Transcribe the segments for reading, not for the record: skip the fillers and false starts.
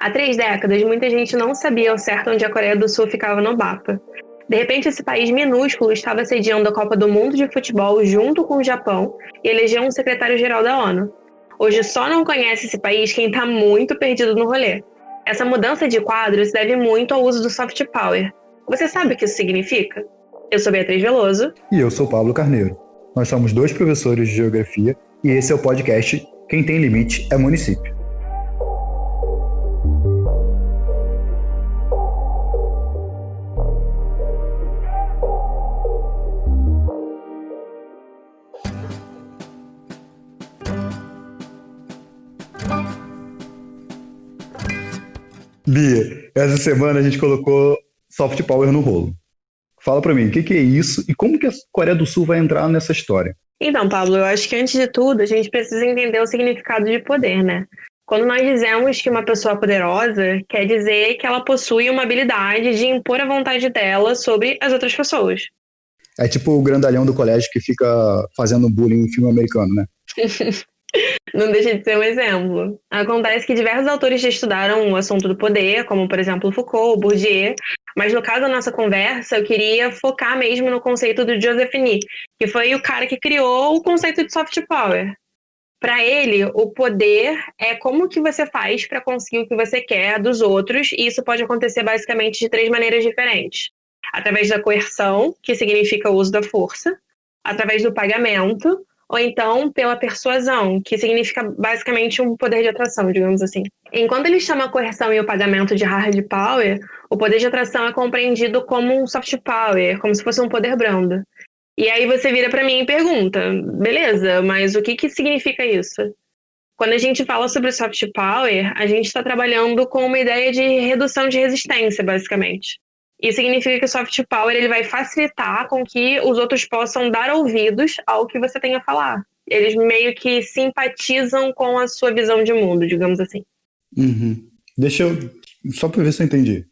Há 3 décadas, muita gente não sabia ao certo onde a Coreia do Sul ficava no mapa. De repente, esse país minúsculo estava sediando a Copa do Mundo de Futebol junto com o Japão e elegeu um secretário-geral da ONU. Hoje só não conhece esse país quem está muito perdido no rolê. Essa mudança de quadro se deve muito ao uso do soft power. Você sabe o que isso significa? Eu sou Beatriz Veloso. E eu sou Pablo Carneiro. Nós somos dois professores de geografia e esse é o podcast Quem Tem Limite é Município. Bia, essa semana a gente colocou soft power no rolo. Fala pra mim, o que é isso e como que a Coreia do Sul vai entrar nessa história? Então, Pablo, eu acho que antes de tudo a gente precisa entender o significado de poder, né? Quando nós dizemos que uma pessoa é poderosa, quer dizer que ela possui uma habilidade de impor a vontade dela sobre as outras pessoas. É tipo o grandalhão do colégio que fica fazendo bullying em filme americano, né? Não deixa de ser um exemplo. Acontece que diversos autores já estudaram o assunto do poder, como, por exemplo, Foucault, Bourdieu, mas no caso da nossa conversa, eu queria focar mesmo no conceito do Joseph Nye, que foi o cara que criou o conceito de soft power. Para ele, o poder é como que você faz para conseguir o que você quer dos outros, e isso pode acontecer basicamente de 3 maneiras diferentes. Através da coerção, que significa o uso da força, através do pagamento, ou então pela persuasão, que significa basicamente um poder de atração, digamos assim. Enquanto ele chama a coerção e o pagamento de hard power, o poder de atração é compreendido como um soft power, como se fosse um poder brando. E aí você vira para mim e pergunta, beleza, mas o que significa isso? Quando a gente fala sobre soft power, a gente está trabalhando com uma ideia de redução de resistência, basicamente. Isso significa que o soft power ele vai facilitar com que os outros possam dar ouvidos ao que você tem a falar. Eles meio que simpatizam com a sua visão de mundo, digamos assim. Deixa eu, só pra ver se eu entendi.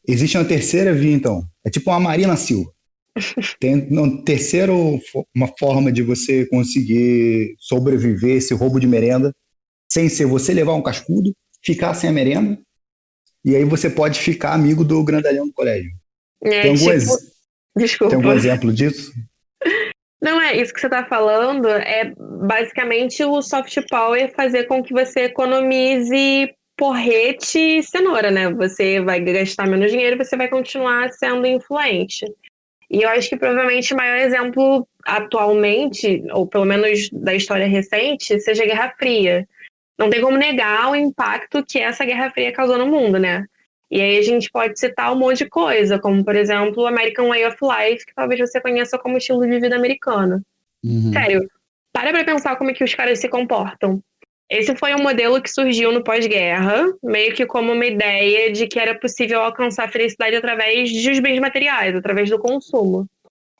Existe uma terceira via, então. É tipo uma Marina Silva. Tem uma terceira uma forma de você conseguir sobreviver esse roubo de merenda sem ser você levar um cascudo, ficar sem a merenda, e aí você pode ficar amigo do grandalhão do colégio. Tem Desculpa. algum exemplo disso? Não, isso que você está falando é basicamente o soft power fazer com que você economize porrete e cenoura, né? Você vai gastar menos dinheiro e você vai continuar sendo influente. E eu acho que provavelmente o maior exemplo atualmente, ou pelo menos da história recente, seja a Guerra Fria. Não tem como negar o impacto que essa Guerra Fria causou no mundo, né? E aí a gente pode citar um monte de coisa, como, por exemplo, o American Way of Life, que talvez você conheça como estilo de vida americano. Sério, para pensar como é que os caras se comportam. Esse foi um modelo que surgiu no pós-guerra, meio que como uma ideia de que era possível alcançar a felicidade através dos bens materiais, através do consumo.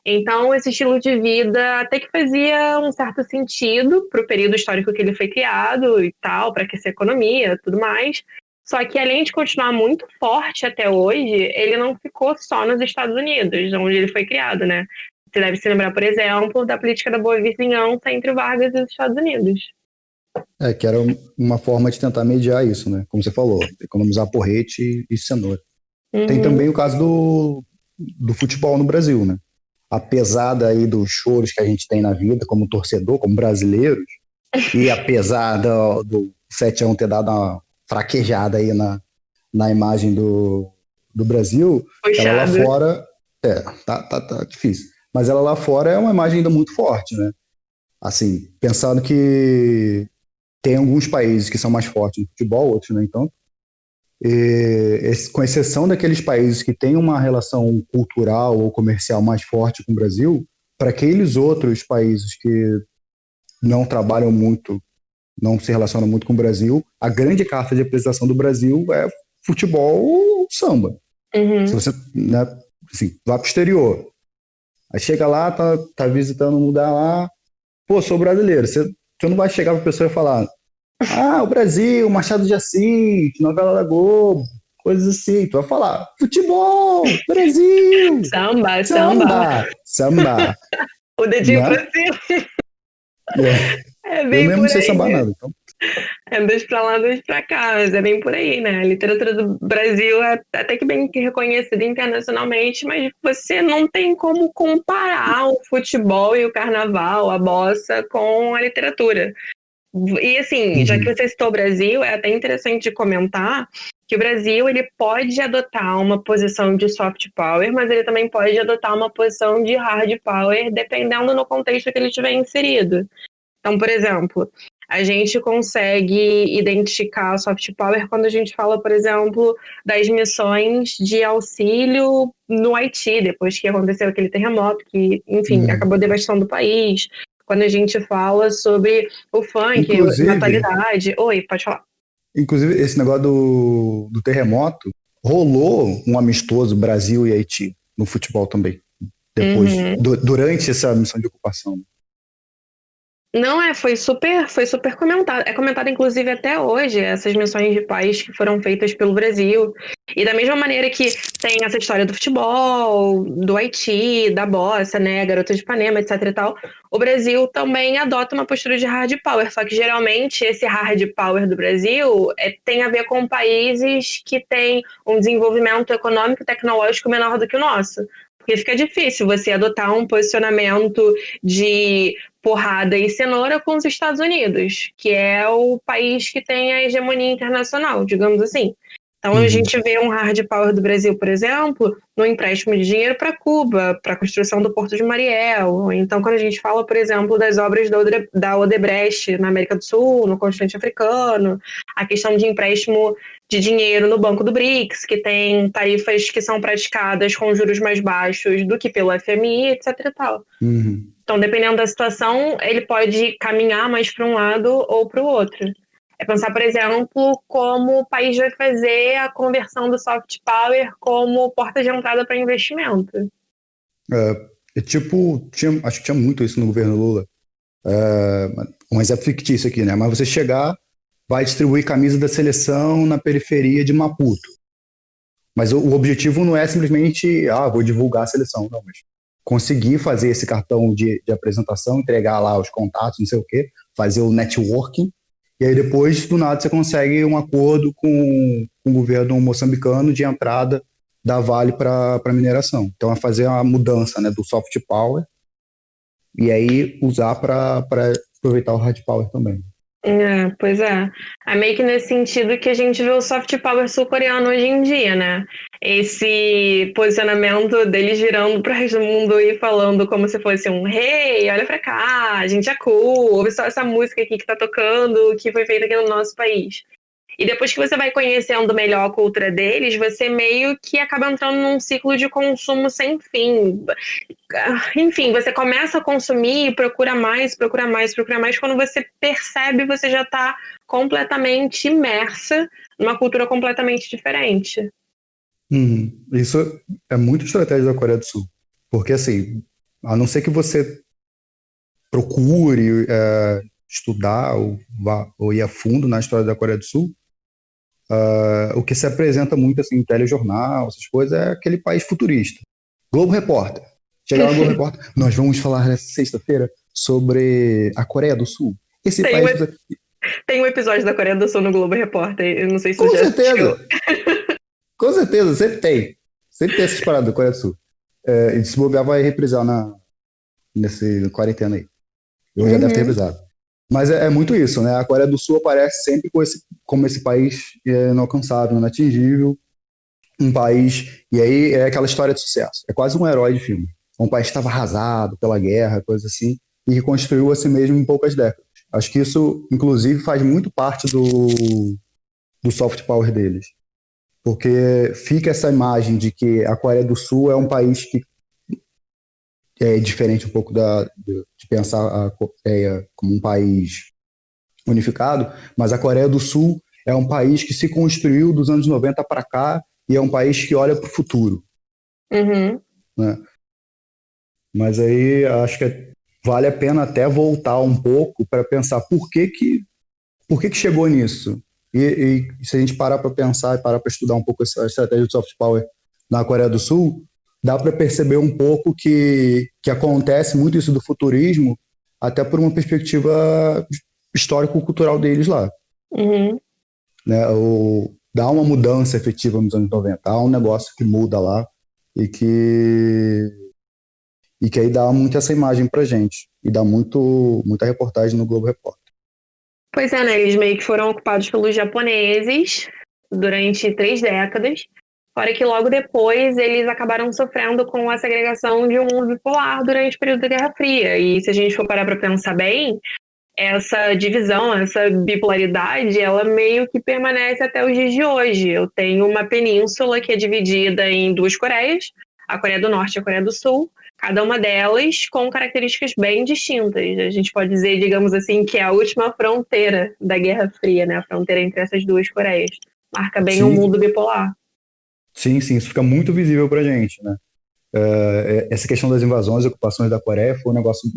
Então, esse estilo de vida até que fazia um certo sentido para o período histórico que ele foi criado e tal, para aquecer a economia, tudo mais. Só que, além de continuar muito forte até hoje, ele não ficou só nos Estados Unidos, onde ele foi criado, né? Você deve se lembrar, por exemplo, da política da boa vizinhança entre Vargas e os Estados Unidos. Que era uma forma de tentar mediar isso, né? Como você falou, economizar porrete e cenoura. Tem também o caso do futebol no Brasil, né? Apesar daí dos choros que a gente tem na vida como torcedor, como brasileiros, e apesar do 7-1 ter dado uma fraquejada aí na imagem do Brasil, Puxado. Ela lá fora tá difícil, mas ela lá fora é uma imagem ainda muito forte, né? Assim, pensando que tem alguns países que são mais fortes no futebol, outros nem tanto, com exceção daqueles países que têm uma relação cultural ou comercial mais forte com o Brasil, para aqueles outros países que não trabalham muito, não se relacionam muito com o Brasil, a grande carta de apresentação do Brasil é futebol ou samba. Se você, né, assim, vai pro exterior, aí chega lá, tá visitando um lugar lá, pô, sou brasileiro, você não vai chegar pra pessoa e falar: o Brasil, Machado de Assis, novela da Globo, coisas assim. Tu vai falar: futebol, Brasil, samba. O dedinho Né? pra cima. É É bem eu mesmo por não sei aí sambar mesmo. nada. Então. É dois pra lá, dois pra cá, mas é bem por aí, né? A literatura do Brasil é até que bem reconhecida internacionalmente, mas você não tem como comparar o futebol e o carnaval, a bossa, com a literatura. E assim, já que Uhum. você citou o Brasil, é até interessante de comentar que o Brasil ele pode adotar uma posição de soft power, mas ele também pode adotar uma posição de hard power, dependendo no contexto que ele estiver inserido. Então, por exemplo, a gente consegue identificar o soft power quando a gente fala, por exemplo, das missões de auxílio no Haiti, depois que aconteceu aquele terremoto que, enfim, Uhum. acabou devastando o país. Quando a gente fala sobre o funk na Inclusive, atualidade. Oi, pode falar. inclusive, esse negócio do terremoto, rolou um amistoso Brasil e Haiti no futebol também, depois, Uhum. durante essa missão de ocupação. Não, foi super comentado. É comentado, inclusive, até hoje, essas missões de paz que foram feitas pelo Brasil. E da mesma maneira que tem essa história do futebol, do Haiti, da bossa, né, Garota de Ipanema, etc e tal, o Brasil também adota uma postura de hard power. Só que, geralmente, esse hard power do Brasil tem a ver com países que têm um desenvolvimento econômico e tecnológico menor do que o nosso. Porque fica difícil você adotar um posicionamento de porrada e cenoura com os Estados Unidos, que é o país que tem a hegemonia internacional, digamos assim. Então a Uhum. gente vê um hard power do Brasil, por exemplo, no empréstimo de dinheiro para Cuba, para a construção do Porto de Mariel. Então, quando a gente fala, por exemplo, das obras da Odebrecht na América do Sul, no continente africano, a questão de empréstimo de dinheiro no Banco do BRICS, que tem tarifas que são praticadas com juros mais baixos do que pelo FMI, etc. E tal. Uhum. Então, dependendo da situação, ele pode caminhar mais para um lado ou para o outro. É pensar, por exemplo, como o país vai fazer a conversão do soft power como porta de entrada para investimento. É tipo, acho que tinha muito isso no governo Lula. Um exemplo fictício aqui, né? Mas você chegar, vai distribuir camisa da seleção na periferia de Maputo. Mas o objetivo não é simplesmente, vou divulgar a seleção, não, mas conseguir fazer esse cartão de apresentação, entregar lá os contatos, não sei o quê, fazer o networking, e aí depois, do nada, você consegue um acordo com o governo moçambicano de entrada da Vale para mineração. Então, é fazer a mudança, né, do soft power e aí usar para aproveitar o hard power também. Pois é. É meio que nesse sentido que a gente vê o soft power sul-coreano hoje em dia, né? Esse posicionamento deles girando para o resto do mundo e falando como se fosse um rei, olha pra cá, a gente é cool, ouve só essa música aqui que tá tocando, que foi feita aqui no nosso país. E depois que você vai conhecendo melhor a cultura deles, você meio que acaba entrando num ciclo de consumo sem fim. Enfim, você começa a consumir, procura mais, procura mais, procura mais. Quando você percebe, você já está completamente imersa numa cultura completamente diferente. Isso é muito estratégia da Coreia do Sul. Porque, assim, a não ser que você procure estudar ou ir a fundo na história da Coreia do Sul, o que se apresenta muito assim, em telejornal, essas coisas, é aquele país futurista. Globo Repórter. Chegar no Globo Repórter, nós vamos falar nessa sexta-feira sobre a Coreia do Sul. Esse Tem um, país. tem um episódio da Coreia do Sul no Globo Repórter, eu não sei se você Com já assistiu. certeza! Com certeza, sempre tem. Sempre tem essas paradas da Coreia do Sul. E se bobear, vai reprisar nesse quarentena aí. Eu já deve ter Uhum. reprisado. Mas é muito isso, né? A Coreia do Sul aparece sempre como esse país inalcançável, inatingível, um país. E aí é aquela história de sucesso. É quase um herói de filme. Um país que estava arrasado pela guerra, coisa assim, e que construiu a si mesmo em poucas décadas. Acho que isso, inclusive, faz muito parte do soft power deles. Porque fica essa imagem de que a Coreia do Sul é um país que é diferente um pouco de pensar a Coreia como um país unificado, mas a Coreia do Sul é um país que se construiu dos anos 90 para cá e é um país que olha para o futuro. Uhum. Né? Mas aí acho que vale a pena até voltar um pouco para pensar por que chegou nisso. E se a gente parar para pensar e parar para estudar um pouco essa estratégia de soft power na Coreia do Sul, dá para perceber um pouco que acontece muito isso do futurismo, até por uma perspectiva histórico-cultural deles lá. Uhum. Né? Dá uma mudança efetiva nos anos 90. Há um negócio que muda lá e que aí dá muito essa imagem pra gente. E dá muita reportagem no Globo Repórter. Pois é, né? Eles meio que foram ocupados pelos japoneses durante 3 décadas. Fora que logo depois eles acabaram sofrendo com a segregação de um mundo bipolar durante o período da Guerra Fria. E se a gente for parar para pensar bem, essa divisão, essa bipolaridade, ela meio que permanece até os dias de hoje. Eu tenho uma península que é dividida em 2 Coreias, a Coreia do Norte e a Coreia do Sul, cada uma delas com características bem distintas. A gente pode dizer, digamos assim, que é a última fronteira da Guerra Fria, né? A fronteira entre essas 2 Coreias. Marca bem o Sim, mundo bipolar. sim, isso fica muito visível pra gente, né? Essa questão das invasões e ocupações da Coreia foi um negócio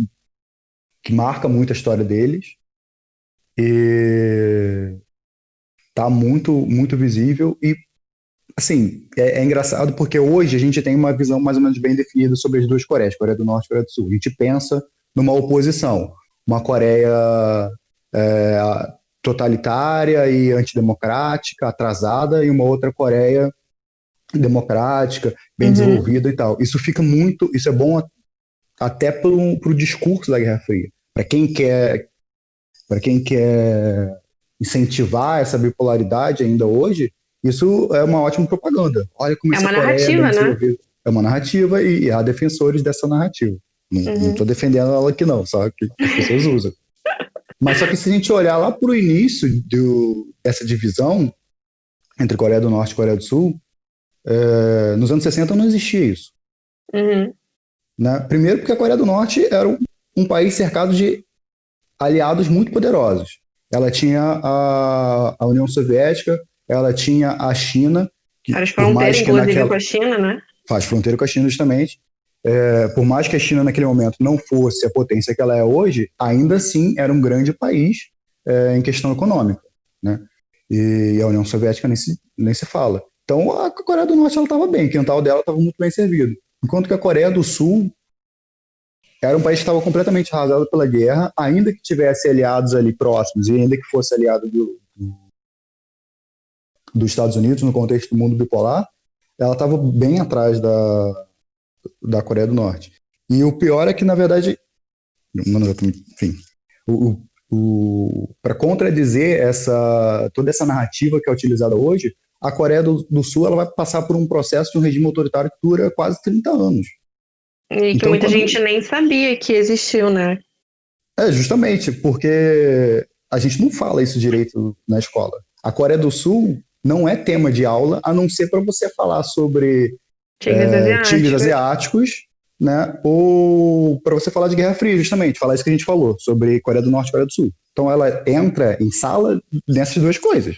que marca muito a história deles e tá muito visível e assim, é engraçado porque hoje a gente tem uma visão mais ou menos bem definida sobre as 2 Coreias, Coreia do Norte e Coreia do Sul. A gente pensa numa oposição, uma Coreia é, totalitária e antidemocrática, atrasada, e uma outra Coreia democrática, bem Uhum. desenvolvida e tal. Isso é bom até para o discurso da Guerra Fria. Para quem quer incentivar essa bipolaridade ainda hoje, isso é uma ótima propaganda. Olha como É essa uma Coreia é bem narrativa, né? desenvolvida. É uma narrativa e há defensores dessa narrativa. Não Uhum. estou defendendo ela aqui não, só que as pessoas usam. Mas só que se a gente olhar lá para o início dessa divisão entre Coreia do Norte e Coreia do Sul, nos anos 60 não existia isso. Uhum. Né? Primeiro porque a Coreia do Norte era um país cercado de aliados muito poderosos. Ela tinha a União Soviética, ela tinha a China, que Faz por fronteira, mais que inclusive, com naquela a China, né? faz fronteira com a China justamente, por mais que a China naquele momento não fosse a potência que ela é hoje, ainda assim era um grande país em questão econômica, né? E a União Soviética nem se fala. Então a Coreia do Norte ela estava bem, o quintal dela estava muito bem servido, enquanto que a Coreia do Sul era um país que estava completamente arrasado pela guerra, ainda que tivesse aliados ali próximos e ainda que fosse aliado dos Estados Unidos no contexto do mundo bipolar, ela estava bem atrás da Coreia do Norte. E o pior é que, na verdade, enfim, para contradizer toda essa narrativa que é utilizada hoje, a Coreia do Sul ela vai passar por um processo de um regime autoritário que dura quase 30 anos. E que Então, muita gente nem sabia que existiu, né? justamente, porque a gente não fala isso direito na escola. A Coreia do Sul não é tema de aula, a não ser para você falar sobre Tigres tigres asiáticos. asiáticos, né? Ou para você falar de Guerra Fria, justamente, falar isso que a gente falou, sobre Coreia do Norte e Coreia do Sul. Então ela entra em sala nessas 2 coisas.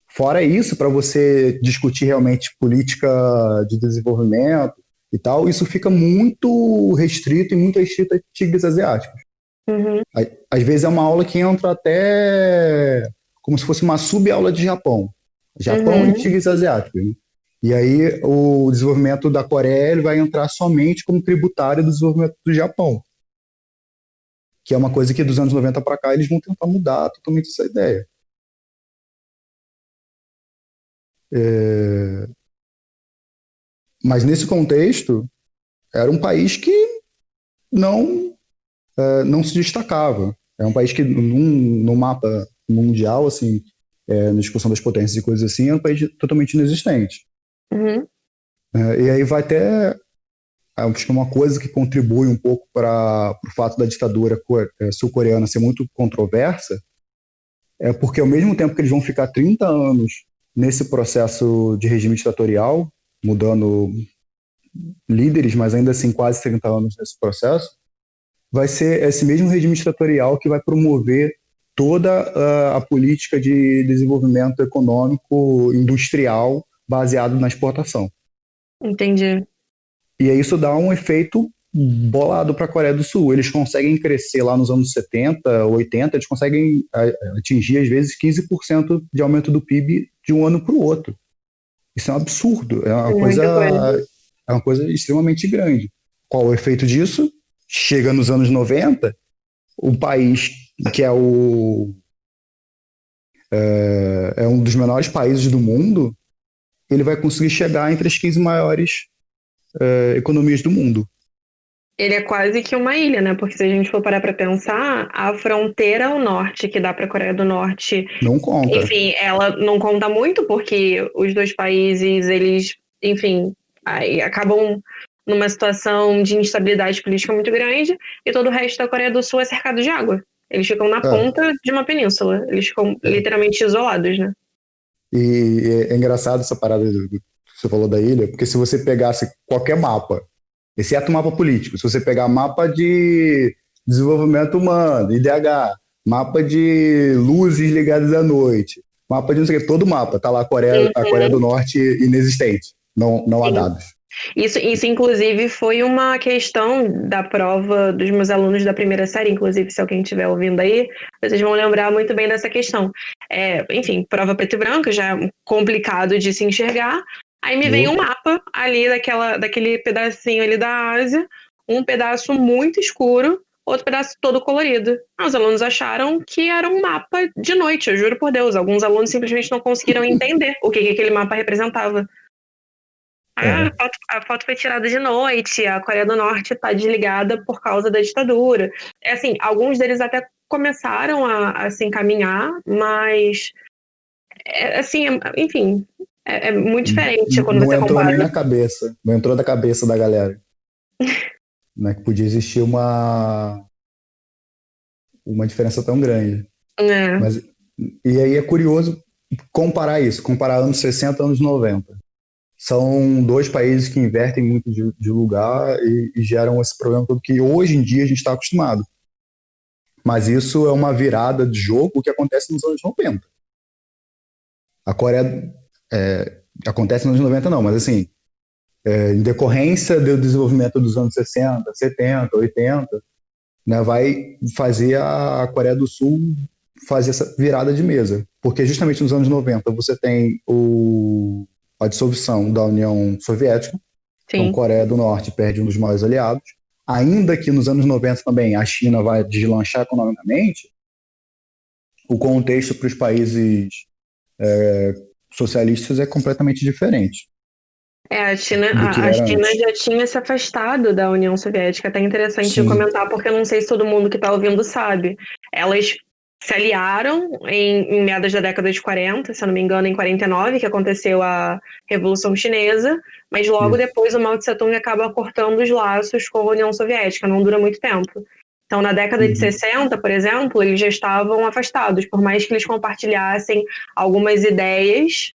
Fora isso, para você discutir realmente política de desenvolvimento e tal, isso fica muito restrito e muito restrito a tigres asiáticos. Uhum. Às vezes é uma aula que entra até como se fosse uma sub-aula de Japão. Japão e Uhum. tigres asiáticos. Né? E aí o desenvolvimento da Coreia ele vai entrar somente como tributário do desenvolvimento do Japão. Que é uma coisa que dos anos 90 para cá eles vão tentar mudar totalmente essa ideia. Mas nesse contexto, era um país que não, não se destacava. É um país que, no mapa mundial, assim, na discussão das potências e coisas assim, é um país totalmente inexistente. Uhum. E aí vai até, acho que uma coisa que contribui um pouco para o fato da ditadura sul-coreana ser muito controversa, é porque ao mesmo tempo que eles vão ficar 30 anos nesse processo de regime ditatorial, mudando líderes, mas ainda assim quase 30 anos nesse processo, vai ser esse mesmo regime ditatorial que vai promover toda a política de desenvolvimento econômico industrial baseado na exportação. Entendi. E aí isso dá um efeito bolado para a Coreia do Sul. Eles conseguem crescer lá nos anos 70, 80, eles conseguem atingir às vezes 15% de aumento do PIB de um ano para o outro. Isso é um absurdo, Muita coisa. é uma coisa extremamente grande. Qual o efeito disso? Chega nos anos 90, o país que é é um dos menores países do mundo, ele vai conseguir chegar entre as 15 maiores economias do mundo. Ele é quase que uma ilha, né? Porque se a gente for parar para pensar, a fronteira ao norte, que dá para a Coreia do Norte, Não conta. enfim, ela não conta muito, porque os dois países, eles, enfim, aí acabam numa situação de instabilidade política muito grande, e todo o resto da Coreia do Sul é cercado de água. Eles ficam na É, ponta de uma península. Eles ficam é. literalmente isolados, né? E é engraçado essa parada que você falou da ilha, porque se você pegasse qualquer mapa, exceto o mapa político, se você pegar mapa de desenvolvimento humano, IDH, mapa de luzes ligadas à noite, mapa de não sei o que, todo mapa, tá lá a Coreia do Uhum, Norte inexistente, não há sim. dados. Isso, inclusive, foi uma questão da prova dos meus alunos da primeira série, inclusive, se alguém estiver ouvindo aí, vocês vão lembrar muito bem dessa questão. Enfim, prova preto e branco, já é complicado de se enxergar. Aí me vem um No- mapa ali daquele pedacinho ali da Ásia, um pedaço muito escuro, outro pedaço todo colorido. Os alunos acharam que era um mapa de noite, eu juro por Deus. Alguns alunos simplesmente não conseguiram entender o que aquele mapa representava. é, A foto foi tirada de noite, a Coreia do Norte está desligada por causa da ditadura. É assim, alguns deles até começaram a se encaminhar, mas assim, enfim, é muito diferente quando não você entrou nem compara. na cabeça, não entrou da cabeça da galera, né, que podia existir uma diferença tão grande. É, Mas, e aí é curioso comparar anos 60 e anos 90. São dois países que invertem muito de lugar e geram esse problema todo que hoje em dia a gente está acostumado. Mas isso é uma virada de jogo que acontece nos anos 90. A Coreia acontece nos anos 90 não, mas assim, em decorrência do desenvolvimento dos anos 60, 70, 80, né, vai fazer a Coreia do Sul fazer essa virada de mesa. Porque justamente nos anos 90 você tem a dissolução da União Soviética, então sim. Coreia do Norte perde um dos maiores aliados. Ainda que nos anos 90 também a China vai deslanchar economicamente, o contexto para os países socialistas é completamente diferente A China, do que a era China antes. já tinha se afastado da União Soviética. Até interessante de Sim, comentar, porque eu não sei se todo mundo que está ouvindo sabe. Elas se aliaram em meados da década de 40, se eu não me engano, em 49, que aconteceu a Revolução Chinesa, mas logo isso. depois o Mao Tse Tung acaba cortando os laços com a União Soviética, não dura muito tempo. Então, na década de Uhum. 60, por exemplo, eles já estavam afastados, por mais que eles compartilhassem algumas ideias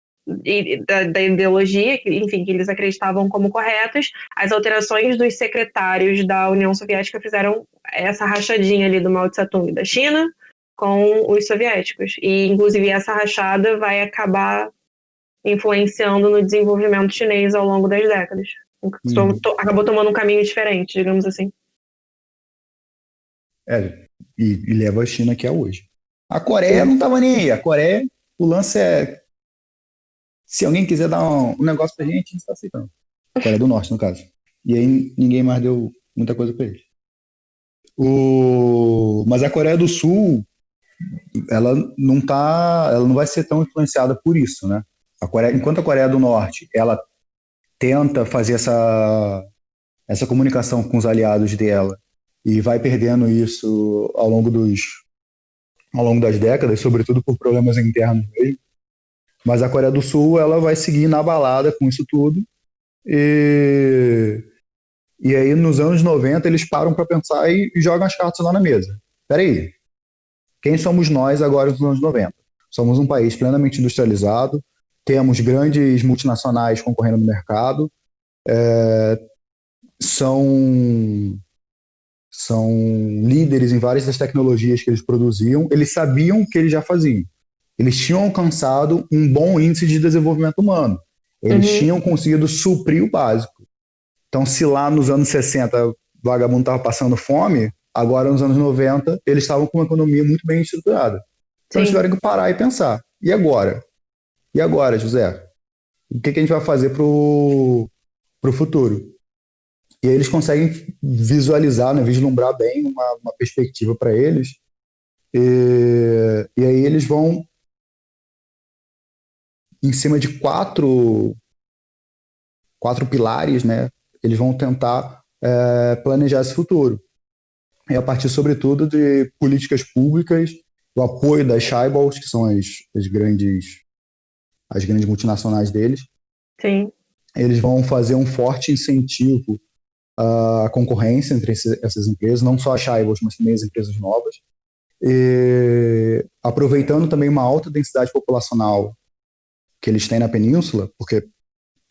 da ideologia, enfim, que eles acreditavam como corretas, as alterações dos secretários da União Soviética fizeram essa rachadinha ali do Mao Tse Tung da China com os soviéticos. E, inclusive, essa rachada vai acabar influenciando no desenvolvimento chinês ao longo das décadas. Uhum. Acabou tomando um caminho diferente, digamos assim. E leva a China que é hoje. A Coreia Sim. não estava nem aí. A Coreia, o lance é se alguém quiser dar um negócio pra gente, a gente está aceitando. Coreia do Norte, no caso. E aí ninguém mais deu muita coisa pra eles. Mas a Coreia do Sul, ela não vai ser tão influenciada por isso, né? Enquanto a Coreia do Norte, ela tenta fazer essa comunicação com os aliados dela e vai perdendo isso ao longo das décadas, sobretudo por problemas internos mesmo. Mas a Coreia do Sul, ela vai seguir na balada com isso tudo. E, e aí, nos anos 90 eles param para pensar e jogam as cartas lá na mesa. Peraí, quem somos nós agora nos anos 90? Somos um país plenamente industrializado, temos grandes multinacionais concorrendo no mercado, são, são líderes em várias das tecnologias que eles produziam, eles sabiam o que eles já faziam. Eles tinham alcançado um bom índice de desenvolvimento humano. Eles Uhum. tinham conseguido suprir o básico. Então, se lá nos anos 60 o vagabundo estava passando fome, agora nos anos 90 eles estavam com uma economia muito bem estruturada. Então, eles Sim. tiveram que parar e pensar. E agora? E agora, José? O que a gente vai fazer para o futuro? E aí eles conseguem visualizar, né, vislumbrar bem uma perspectiva para eles. E aí eles vão em cima de quatro pilares, né, eles vão tentar planejar esse futuro. E a partir, sobretudo, de políticas públicas, o apoio das chaebols, que são as grandes multinacionais deles. Sim. Eles vão fazer um forte incentivo à concorrência entre essas empresas, não só as chaebols, mas também as empresas novas. E, aproveitando também uma alta densidade populacional que eles têm na península, porque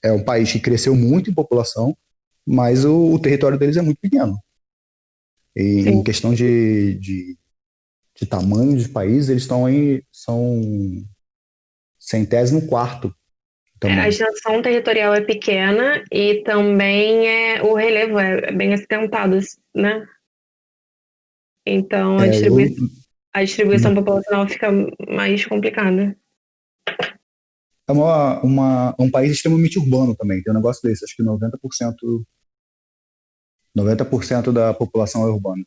é um país que cresceu muito em população, mas o território deles é muito pequeno. E, em questão de tamanho de país, eles são 104º A tamanho. extensão territorial é pequena e também o relevo é bem acidentado, né? Então a distribuição populacional fica mais complicada. É um país extremamente urbano também, tem um negócio desse, acho que 90% da população é urbana.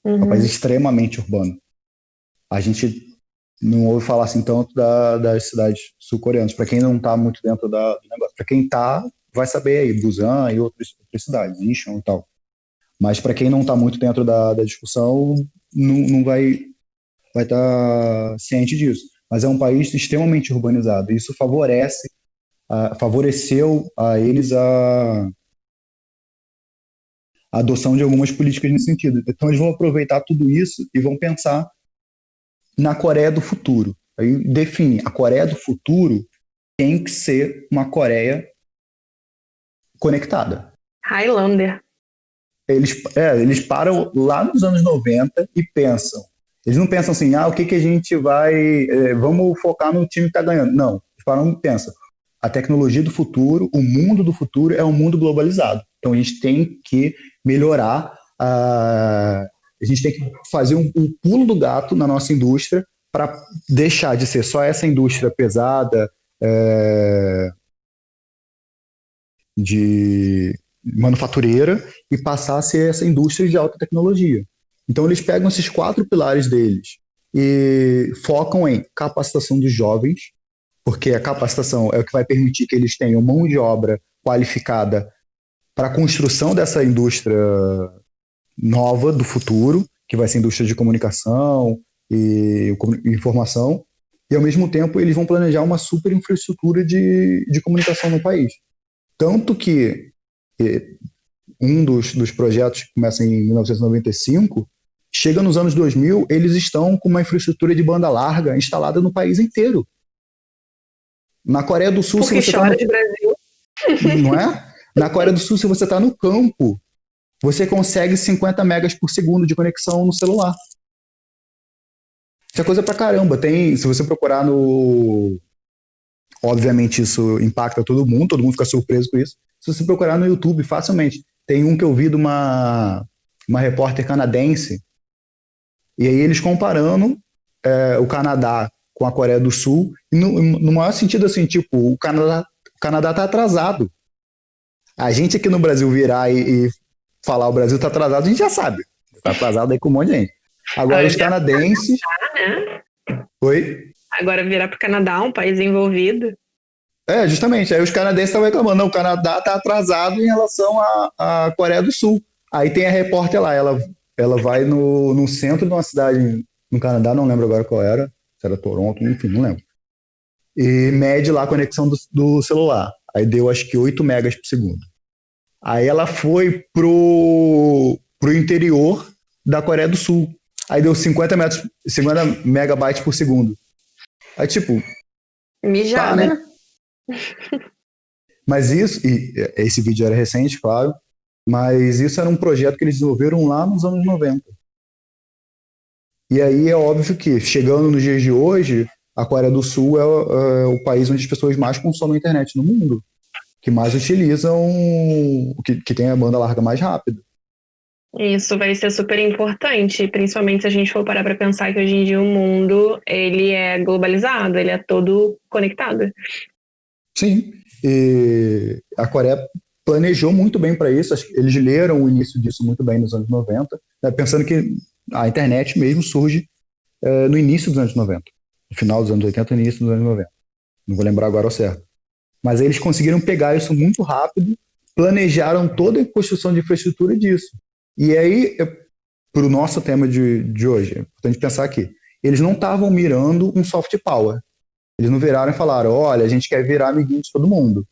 É um país extremamente urbano. A gente não ouve falar assim tanto das cidades sul-coreanas, para quem não está muito dentro do negócio. Para quem está, vai saber aí, Busan e outras cidades, Incheon e tal. Mas para quem não está muito dentro da discussão, não vai estar ciente disso. Mas é um país extremamente urbanizado. E isso favoreceu a eles a adoção de algumas políticas nesse sentido. Então eles vão aproveitar tudo isso e vão pensar na Coreia do futuro. Aí define, a Coreia do futuro tem que ser uma Coreia conectada. Highlander. Eles param lá nos anos 90 e pensam. Eles não pensam assim, o que a gente vai... vamos focar no time que está ganhando. Não, eles param e pensam. A tecnologia do futuro, o mundo do futuro é um mundo globalizado. Então a gente tem que melhorar, a gente tem que fazer um pulo do gato na nossa indústria para deixar de ser só essa indústria pesada, de manufatureira, e passar a ser essa indústria de alta tecnologia. Então eles pegam esses 4 pilares deles e focam em capacitação dos jovens, porque a capacitação é o que vai permitir que eles tenham mão de obra qualificada para a construção dessa indústria nova do futuro, que vai ser a indústria de comunicação e informação, e ao mesmo tempo eles vão planejar uma super infraestrutura de comunicação no país. Tanto que um dos projetos que começa em 1995, chega nos anos 2000, eles estão com uma infraestrutura de banda larga instalada no país inteiro. Na Coreia do Sul, porque se você chora de Brasil. Não é? Na Coreia do Sul, se você está no campo, você consegue 50 megas por segundo de conexão no celular. Isso é coisa pra caramba. Se você procurar no... Obviamente isso impacta todo mundo fica surpreso com isso. Se você procurar no YouTube, facilmente. Tem um que eu vi de uma repórter canadense, e aí eles comparando o Canadá com a Coreia do Sul, e no maior sentido assim, tipo, o Canadá tá atrasado. A gente aqui no Brasil virar e falar o Brasil tá atrasado, a gente já sabe. Tá atrasado aí com um monte de gente. Agora os canadenses... Canadá, né? Oi? Agora virar pro Canadá, um país envolvido. Justamente. Aí os canadenses estavam reclamando, não, o Canadá tá atrasado em relação à Coreia do Sul. Aí tem a repórter lá, ela vai no centro de uma cidade no Canadá, não lembro agora qual era, se era Toronto, enfim, não lembro. E mede lá a conexão do celular. Aí deu acho que 8 megas por segundo. Aí ela foi pro interior da Coreia do Sul. Aí deu 50 megabytes por segundo. Aí tipo... Mijada. Tá, né? Mas isso, e esse vídeo era recente, claro, mas isso era um projeto que eles desenvolveram lá nos anos 90. E aí é óbvio que, chegando nos dias de hoje, a Coreia do Sul é o país onde as pessoas mais consomem internet no mundo, que mais utilizam, que tem a banda larga mais rápida. Isso vai ser super importante, principalmente se a gente for parar para pensar que hoje em dia o mundo ele é globalizado, ele é todo conectado. Sim, e a Coreia planejou muito bem para isso, eles leram o início disso muito bem nos anos 90, né, pensando que a internet mesmo surge no início dos anos 90, no final dos anos 80 e início dos anos 90. não vou lembrar agora ao certo. Mas aí eles conseguiram pegar isso muito rápido, planejaram toda a construção de infraestrutura disso. E aí, para o nosso tema de hoje, é importante pensar aqui, eles não estavam mirando um soft power. Eles não viraram e falaram, olha, a gente quer virar amiguinho de todo mundo.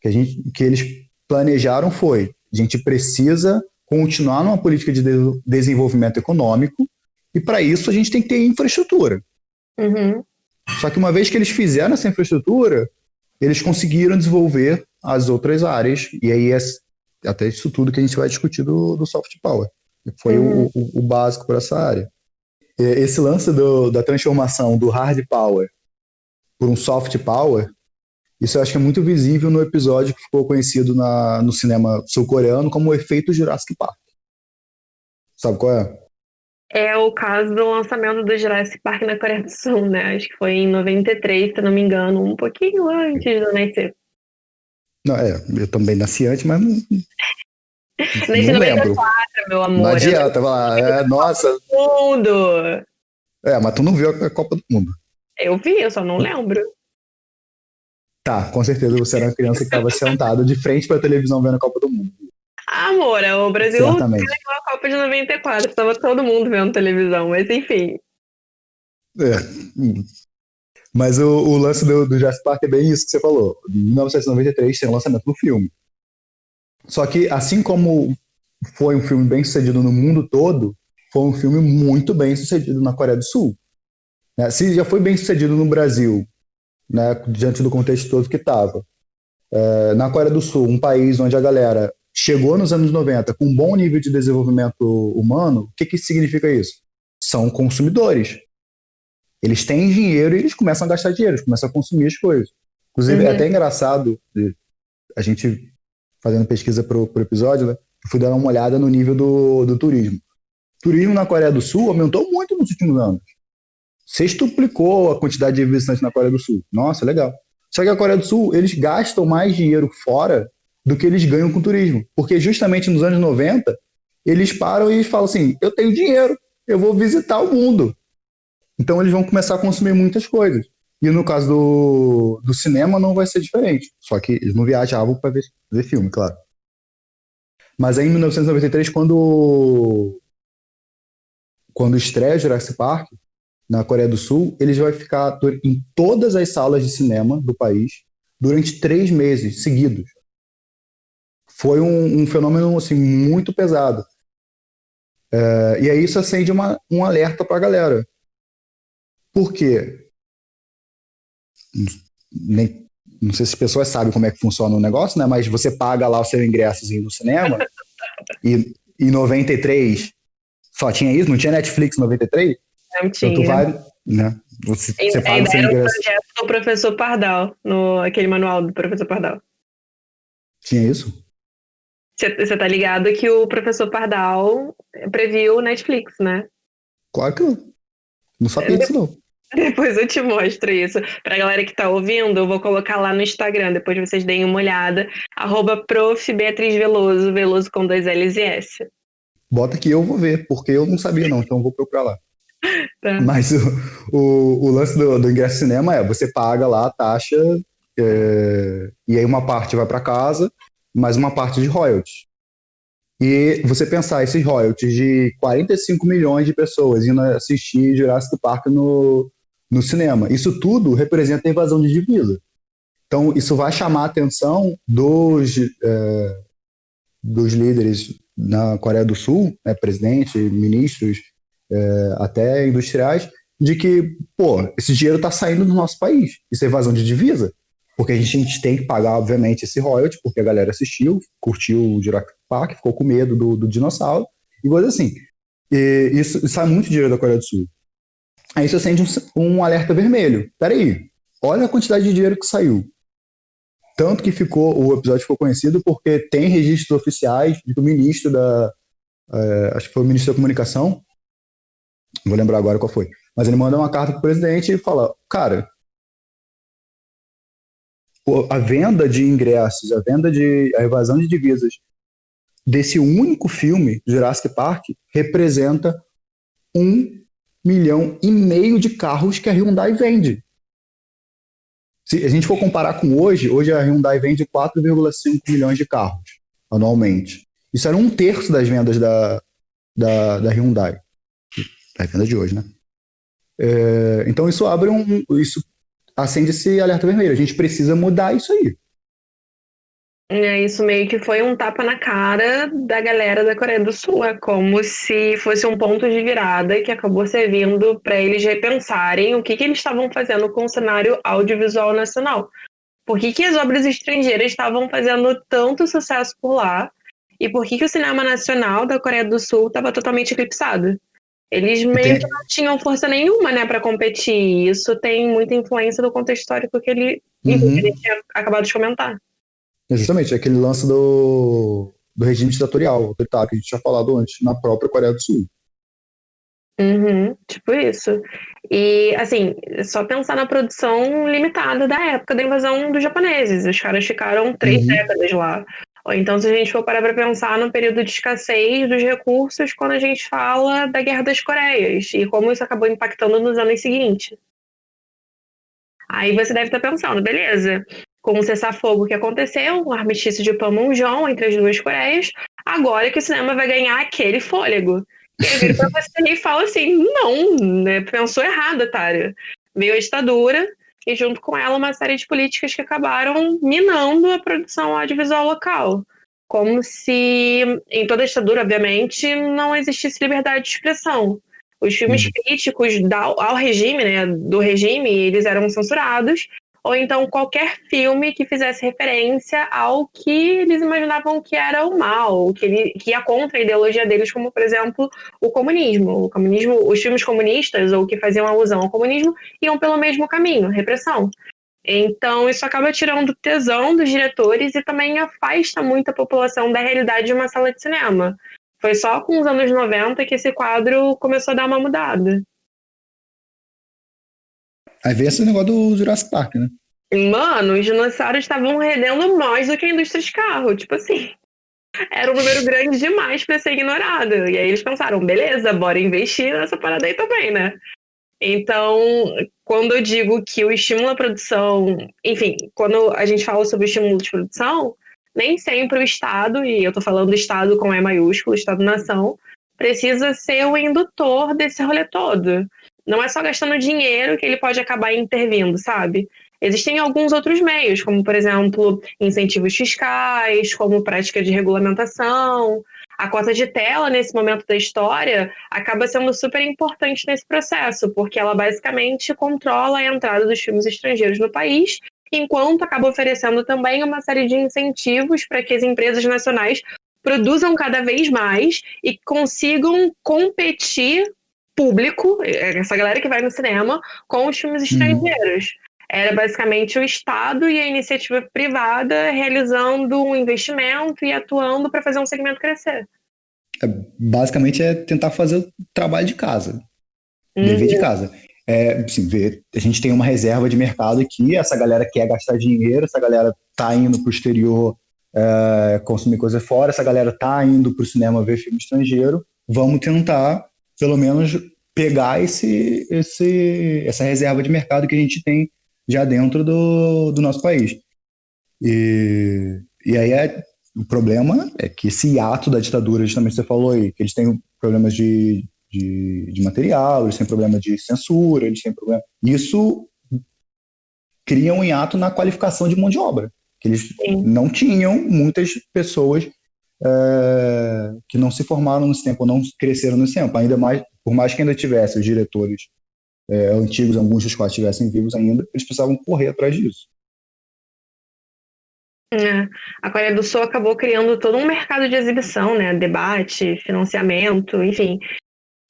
Que eles planejaram foi, a gente precisa continuar numa política de desenvolvimento econômico e para isso a gente tem que ter infraestrutura. Uhum. Só que uma vez que eles fizeram essa infraestrutura, eles conseguiram desenvolver as outras áreas e aí até isso tudo que a gente vai discutir do soft power. Foi o básico para essa área. Esse lance da transformação do hard power por um soft power, isso eu acho que é muito visível no episódio que ficou conhecido no cinema sul-coreano como o efeito Jurassic Park. Sabe qual é? É o caso do lançamento do Jurassic Park na Coreia do Sul, né? Acho que foi em 93, se não me engano, um pouquinho antes de eu nascer. Não, eu também nasci antes, mas Nasci em não lembro. 94, meu amor. Não adianta falar, nossa. Mundo! Mas tu não viu a Copa do Mundo. Eu vi, eu só não lembro. Tá, com certeza você era uma criança que estava sentada de frente para a televisão vendo a Copa do Mundo. Amor, o Brasil Certamente. ganhou a Copa de 94, estava todo mundo vendo televisão, mas enfim. Mas o lance do Jurassic Park é bem isso que você falou. Em 1993 tem o lançamento do filme. Só que, assim como foi um filme bem sucedido no mundo todo, foi um filme muito bem sucedido na Coreia do Sul. Se já foi bem sucedido no Brasil, né, diante do contexto todo que estava, na Coreia do Sul, um país onde a galera chegou nos anos 90 com um bom nível de desenvolvimento humano, o que significa isso? São consumidores. Eles têm dinheiro e eles começam a gastar dinheiro, eles começam a consumir as coisas. Inclusive, é até engraçado, a gente fazendo pesquisa para o episódio, né, eu fui dar uma olhada no nível do turismo. O turismo na Coreia do Sul aumentou muito nos últimos anos. Sextuplicou a quantidade de visitantes na Coreia do Sul. Nossa, legal. Só que a Coreia do Sul, eles gastam mais dinheiro fora do que eles ganham com turismo. Porque justamente nos anos 90, eles param e falam assim, eu tenho dinheiro, eu vou visitar o mundo. Então eles vão começar a consumir muitas coisas. E no caso do cinema não vai ser diferente. Só que eles não viajavam para ver filme, claro. Mas aí em 1993, quando estreia Jurassic Park, na Coreia do Sul, eles vão ficar em todas as salas de cinema do país durante 3 meses seguidos. Foi um fenômeno assim, muito pesado. E aí isso acende um alerta para a galera. Por quê? Não sei se as pessoas sabem como é que funciona o negócio, né? Mas você paga lá o seu ingresso no cinema e em 93 só tinha isso? Não tinha Netflix em 93? Não tinha. Então tu vai, né? Você paga o seu Ainda era o ingresso. projeto do professor Pardal, aquele manual do professor Pardal. Tinha isso? Você tá ligado que o professor Pardal previu Netflix, né? Claro que não sabia disso, não. Depois eu te mostro isso. Pra galera que tá ouvindo, eu vou colocar lá no Instagram, depois vocês deem uma olhada. @prof. Beatriz Veloso, Veloso com 2 L's e S. Bota que eu vou ver, porque eu não sabia não, então eu vou procurar lá. Tá. Mas o lance do ingresso cinema você paga lá a taxa e aí uma parte vai para casa, mais uma parte de royalties. E você pensar esses royalties de 45 milhões de pessoas indo assistir Jurassic Park no cinema, isso tudo representa a invasão de divisa. Então isso vai chamar a atenção dos líderes na Coreia do Sul, né, presidente, ministros, até industriais, de que, esse dinheiro está saindo do nosso país. Isso é evasão de divisa. Porque a gente tem que pagar, obviamente, esse royalty, porque a galera assistiu, curtiu o Jurassic Park, ficou com medo do dinossauro, e coisa assim. E isso sai muito dinheiro da Coreia do Sul. Aí isso acende um alerta vermelho. Peraí, olha a quantidade de dinheiro que saiu. Tanto que o episódio ficou conhecido porque tem registros oficiais do ministro acho que foi o ministro da Comunicação, não vou lembrar agora qual foi, mas ele manda uma carta pro presidente e fala, cara, a venda de ingressos, a evasão de divisas desse único filme, Jurassic Park, representa 1,5 milhão de carros que a Hyundai vende. Se a gente for comparar com hoje a Hyundai vende 4,5 milhões de carros anualmente. Isso era um terço das vendas da Hyundai. Da venda de hoje, né? Então isso isso acende esse alerta vermelho. A gente precisa mudar isso aí. Isso meio que foi um tapa na cara da galera da Coreia do Sul. É como se fosse um ponto de virada que acabou servindo para eles repensarem o que eles estavam fazendo com o cenário audiovisual nacional. Por que as obras estrangeiras estavam fazendo tanto sucesso por lá? E por que o cinema nacional da Coreia do Sul estava totalmente eclipsado? Eles meio que não tinham força nenhuma, né, para competir. Isso tem muita influência do contexto histórico que enfim, que a gente tinha acabado de comentar. Justamente, aquele lance do regime ditatorial, autoritário, que a gente tinha falado antes, na própria Coreia do Sul. Tipo isso. E, assim, só pensar na produção limitada da época da invasão dos japoneses. Os caras ficaram 3 décadas lá. Ou então, se a gente for parar para pensar no período de escassez dos recursos, quando a gente fala da Guerra das Coreias e como isso acabou impactando nos anos seguintes. Aí você deve estar pensando, beleza, com o cessar-fogo que aconteceu, o armistício de Panmunjom entre as duas Coreias, agora que o cinema vai ganhar aquele fôlego. E aí vira pra você e fala assim, não, né, pensou errado, otário. Veio a ditadura e junto com ela uma série de políticas que acabaram minando a produção audiovisual local. Como se, em toda a ditadura, obviamente, não existisse liberdade de expressão. Os filmes críticos ao regime, né, do regime, eles eram censurados, ou então qualquer filme que fizesse referência ao que eles imaginavam que era o mal, que ia contra a ideologia deles, como, por exemplo, o comunismo. Os filmes comunistas, ou que faziam alusão ao comunismo, iam pelo mesmo caminho, repressão. Então, isso acaba tirando tesão dos diretores e também afasta muito a população da realidade de uma sala de cinema. Foi só com os anos 90 que esse quadro começou a dar uma mudada. Aí veio esse negócio do Jurassic Park, né? Mano, os dinossauros estavam rendendo mais do que a indústria de carro. Tipo assim, era um número grande demais pra ser ignorado. E aí eles pensaram, beleza, bora investir nessa parada aí também, né? Então, quando eu digo que o estímulo à produção... Enfim, quando a gente fala sobre o estímulo de produção, nem sempre o Estado, e eu tô falando Estado com E maiúsculo, Estado-nação, precisa ser o indutor desse rolê todo. Não é só gastando dinheiro que ele pode acabar intervindo, sabe? Existem alguns outros meios, como, por exemplo, incentivos fiscais, como prática de regulamentação. A cota de tela, nesse momento da história, acaba sendo super importante nesse processo, porque ela basicamente controla a entrada dos filmes estrangeiros no país, enquanto acaba oferecendo também uma série de incentivos para que as empresas nacionais produzam cada vez mais e consigam competir público, essa galera que vai no cinema, com os filmes estrangeiros. Era basicamente o Estado e a iniciativa privada realizando um investimento e atuando para fazer um segmento crescer. Basicamente é tentar fazer o trabalho de casa, dever de casa. Assim, a gente tem uma reserva de mercado aqui, essa galera quer gastar dinheiro, essa galera tá indo pro exterior consumir coisa fora, essa galera tá indo pro cinema ver filme estrangeiro, vamos tentar, pelo menos, pegar essa reserva de mercado que a gente tem já dentro do nosso país. E aí o problema é que esse hiato da ditadura, justamente você falou aí, que eles têm problemas de material, eles têm problema de censura, eles têm problema... Isso cria um hiato na qualificação de mão de obra, que eles não tinham muitas pessoas que não se formaram nesse tempo, não cresceram nesse tempo, ainda mais, por mais que ainda tivesse os diretores antigos, alguns dos quais estivessem vivos ainda, eles precisavam correr atrás disso. A Coreia do Sul acabou criando todo um mercado de exibição, né? Debate, financiamento, enfim.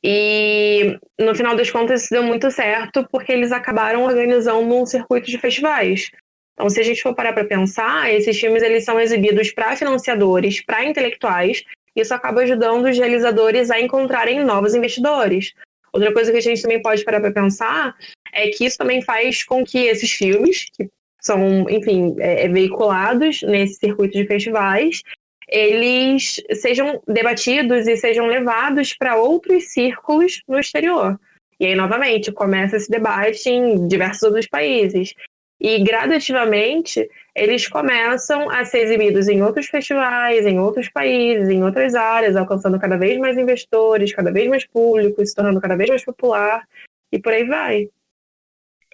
E no final das contas isso deu muito certo porque eles acabaram organizando um circuito de festivais. Então, se a gente for parar para pensar, esses filmes eles são exibidos para financiadores, para intelectuais, e isso acaba ajudando os realizadores a encontrarem novos investidores. Outra coisa que a gente também pode parar para pensar é que isso também faz com que esses filmes, que são, enfim, veiculados nesse circuito de festivais, eles sejam debatidos e sejam levados para outros círculos no exterior. E aí, novamente, começa esse debate em diversos outros países. E gradativamente eles começam a ser exibidos em outros festivais, em outros países, em outras áreas, alcançando cada vez mais investidores, cada vez mais público, se tornando cada vez mais popular, e por aí vai.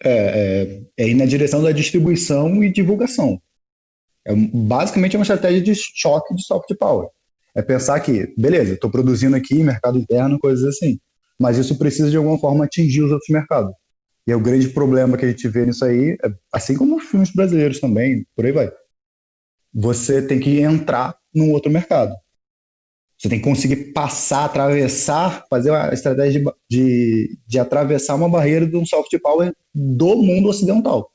É ir na direção da distribuição e divulgação. Basicamente é uma estratégia de choque de soft power. É pensar que, beleza, estou produzindo aqui, mercado interno, coisas assim, mas isso precisa de alguma forma atingir os outros mercados. E é o grande problema que a gente vê nisso aí, assim como os filmes brasileiros também, por aí vai. Você tem que entrar num outro mercado. Você tem que conseguir passar, atravessar, fazer a estratégia de atravessar uma barreira de um soft power do mundo ocidental.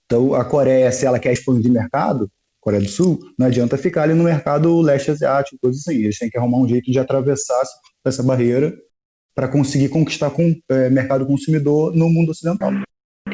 Então, a Coreia, se ela quer expandir mercado, Coreia do Sul, não adianta ficar ali no mercado leste asiático, coisas assim. Eles têm que arrumar um jeito de atravessar essa barreira para conseguir conquistar mercado consumidor no mundo ocidental.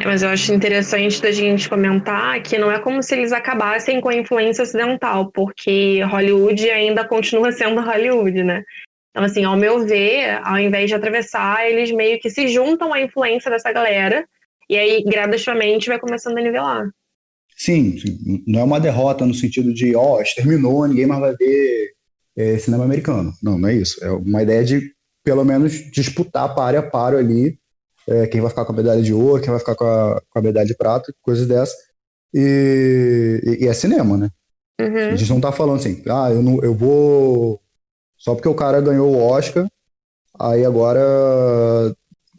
Mas eu acho interessante da gente comentar que não é como se eles acabassem com a influência ocidental, porque Hollywood ainda continua sendo Hollywood, né? Então, assim, ao meu ver, ao invés de atravessar, eles meio que se juntam à influência dessa galera e aí, gradativamente, vai começando a nivelar. Sim, não é uma derrota no sentido de, exterminou, ninguém mais vai ver cinema americano. Não, não é isso. É uma ideia de, pelo menos, disputar páreo a páreo ali, quem vai ficar com a medalha de ouro, quem vai ficar com a medalha de prata, coisas dessas. E é cinema, né? Uhum. A gente não tá falando assim, eu vou... Só porque o cara ganhou o Oscar, aí agora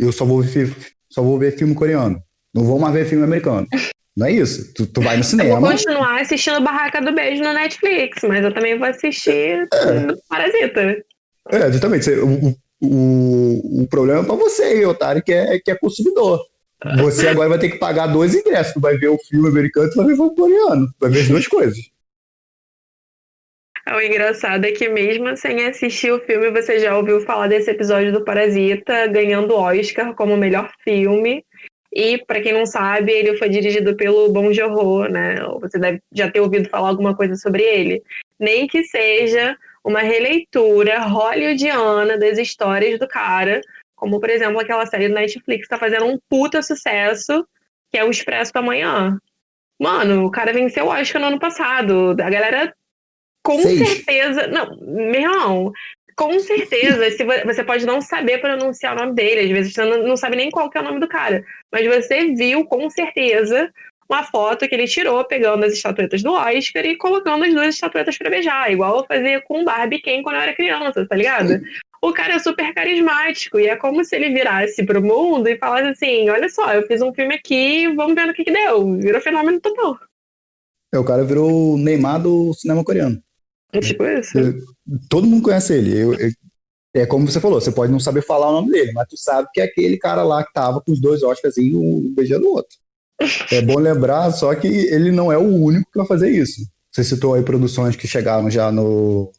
eu só vou ver filme coreano. Não vou mais ver filme americano. Não é isso. Tu vai no cinema. Eu vou continuar assistindo Barraca do Beijo no Netflix, mas eu também vou assistir Parasita. Exatamente. O problema é pra você, otário, que é consumidor. Você agora vai ter que pagar 2 ingressos. Tu vai ver o filme americano e tu vai ver o filme coreano. Tu vai ver as duas coisas. O engraçado é que mesmo sem assistir o filme, você já ouviu falar desse episódio do Parasita ganhando Oscar como melhor filme. E, para quem não sabe, ele foi dirigido pelo Bong Joon-ho, né? Você deve já ter ouvido falar alguma coisa sobre ele. Nem que seja uma releitura hollywoodiana das histórias do cara, como, por exemplo, aquela série do Netflix que tá fazendo um puta sucesso, que é o Expresso da Manhã. Mano, o cara venceu o Oscar no ano passado. A galera, com 6. certeza... Não, meu irmão... Com certeza, se você pode não saber pronunciar o nome dele, às vezes você não sabe nem qual que é o nome do cara, mas você viu com certeza uma foto que ele tirou pegando as estatuetas do Oscar e colocando as 2 estatuetas pra beijar, igual eu fazia com Barbie Ken quando eu era criança, tá ligado? O cara é super carismático e é como se ele virasse pro mundo e falasse assim, olha só, eu fiz um filme aqui, vamos ver no que deu. Virou fenômeno total. O cara virou o Neymar do cinema coreano. Tipo isso. Todo mundo conhece ele. É como você falou, você pode não saber falar o nome dele, mas tu sabe que é aquele cara lá que tava com os 2 Oscars e um beijando o outro. É bom lembrar só que ele não é o único que vai fazer isso. Você citou aí produções que chegaram já no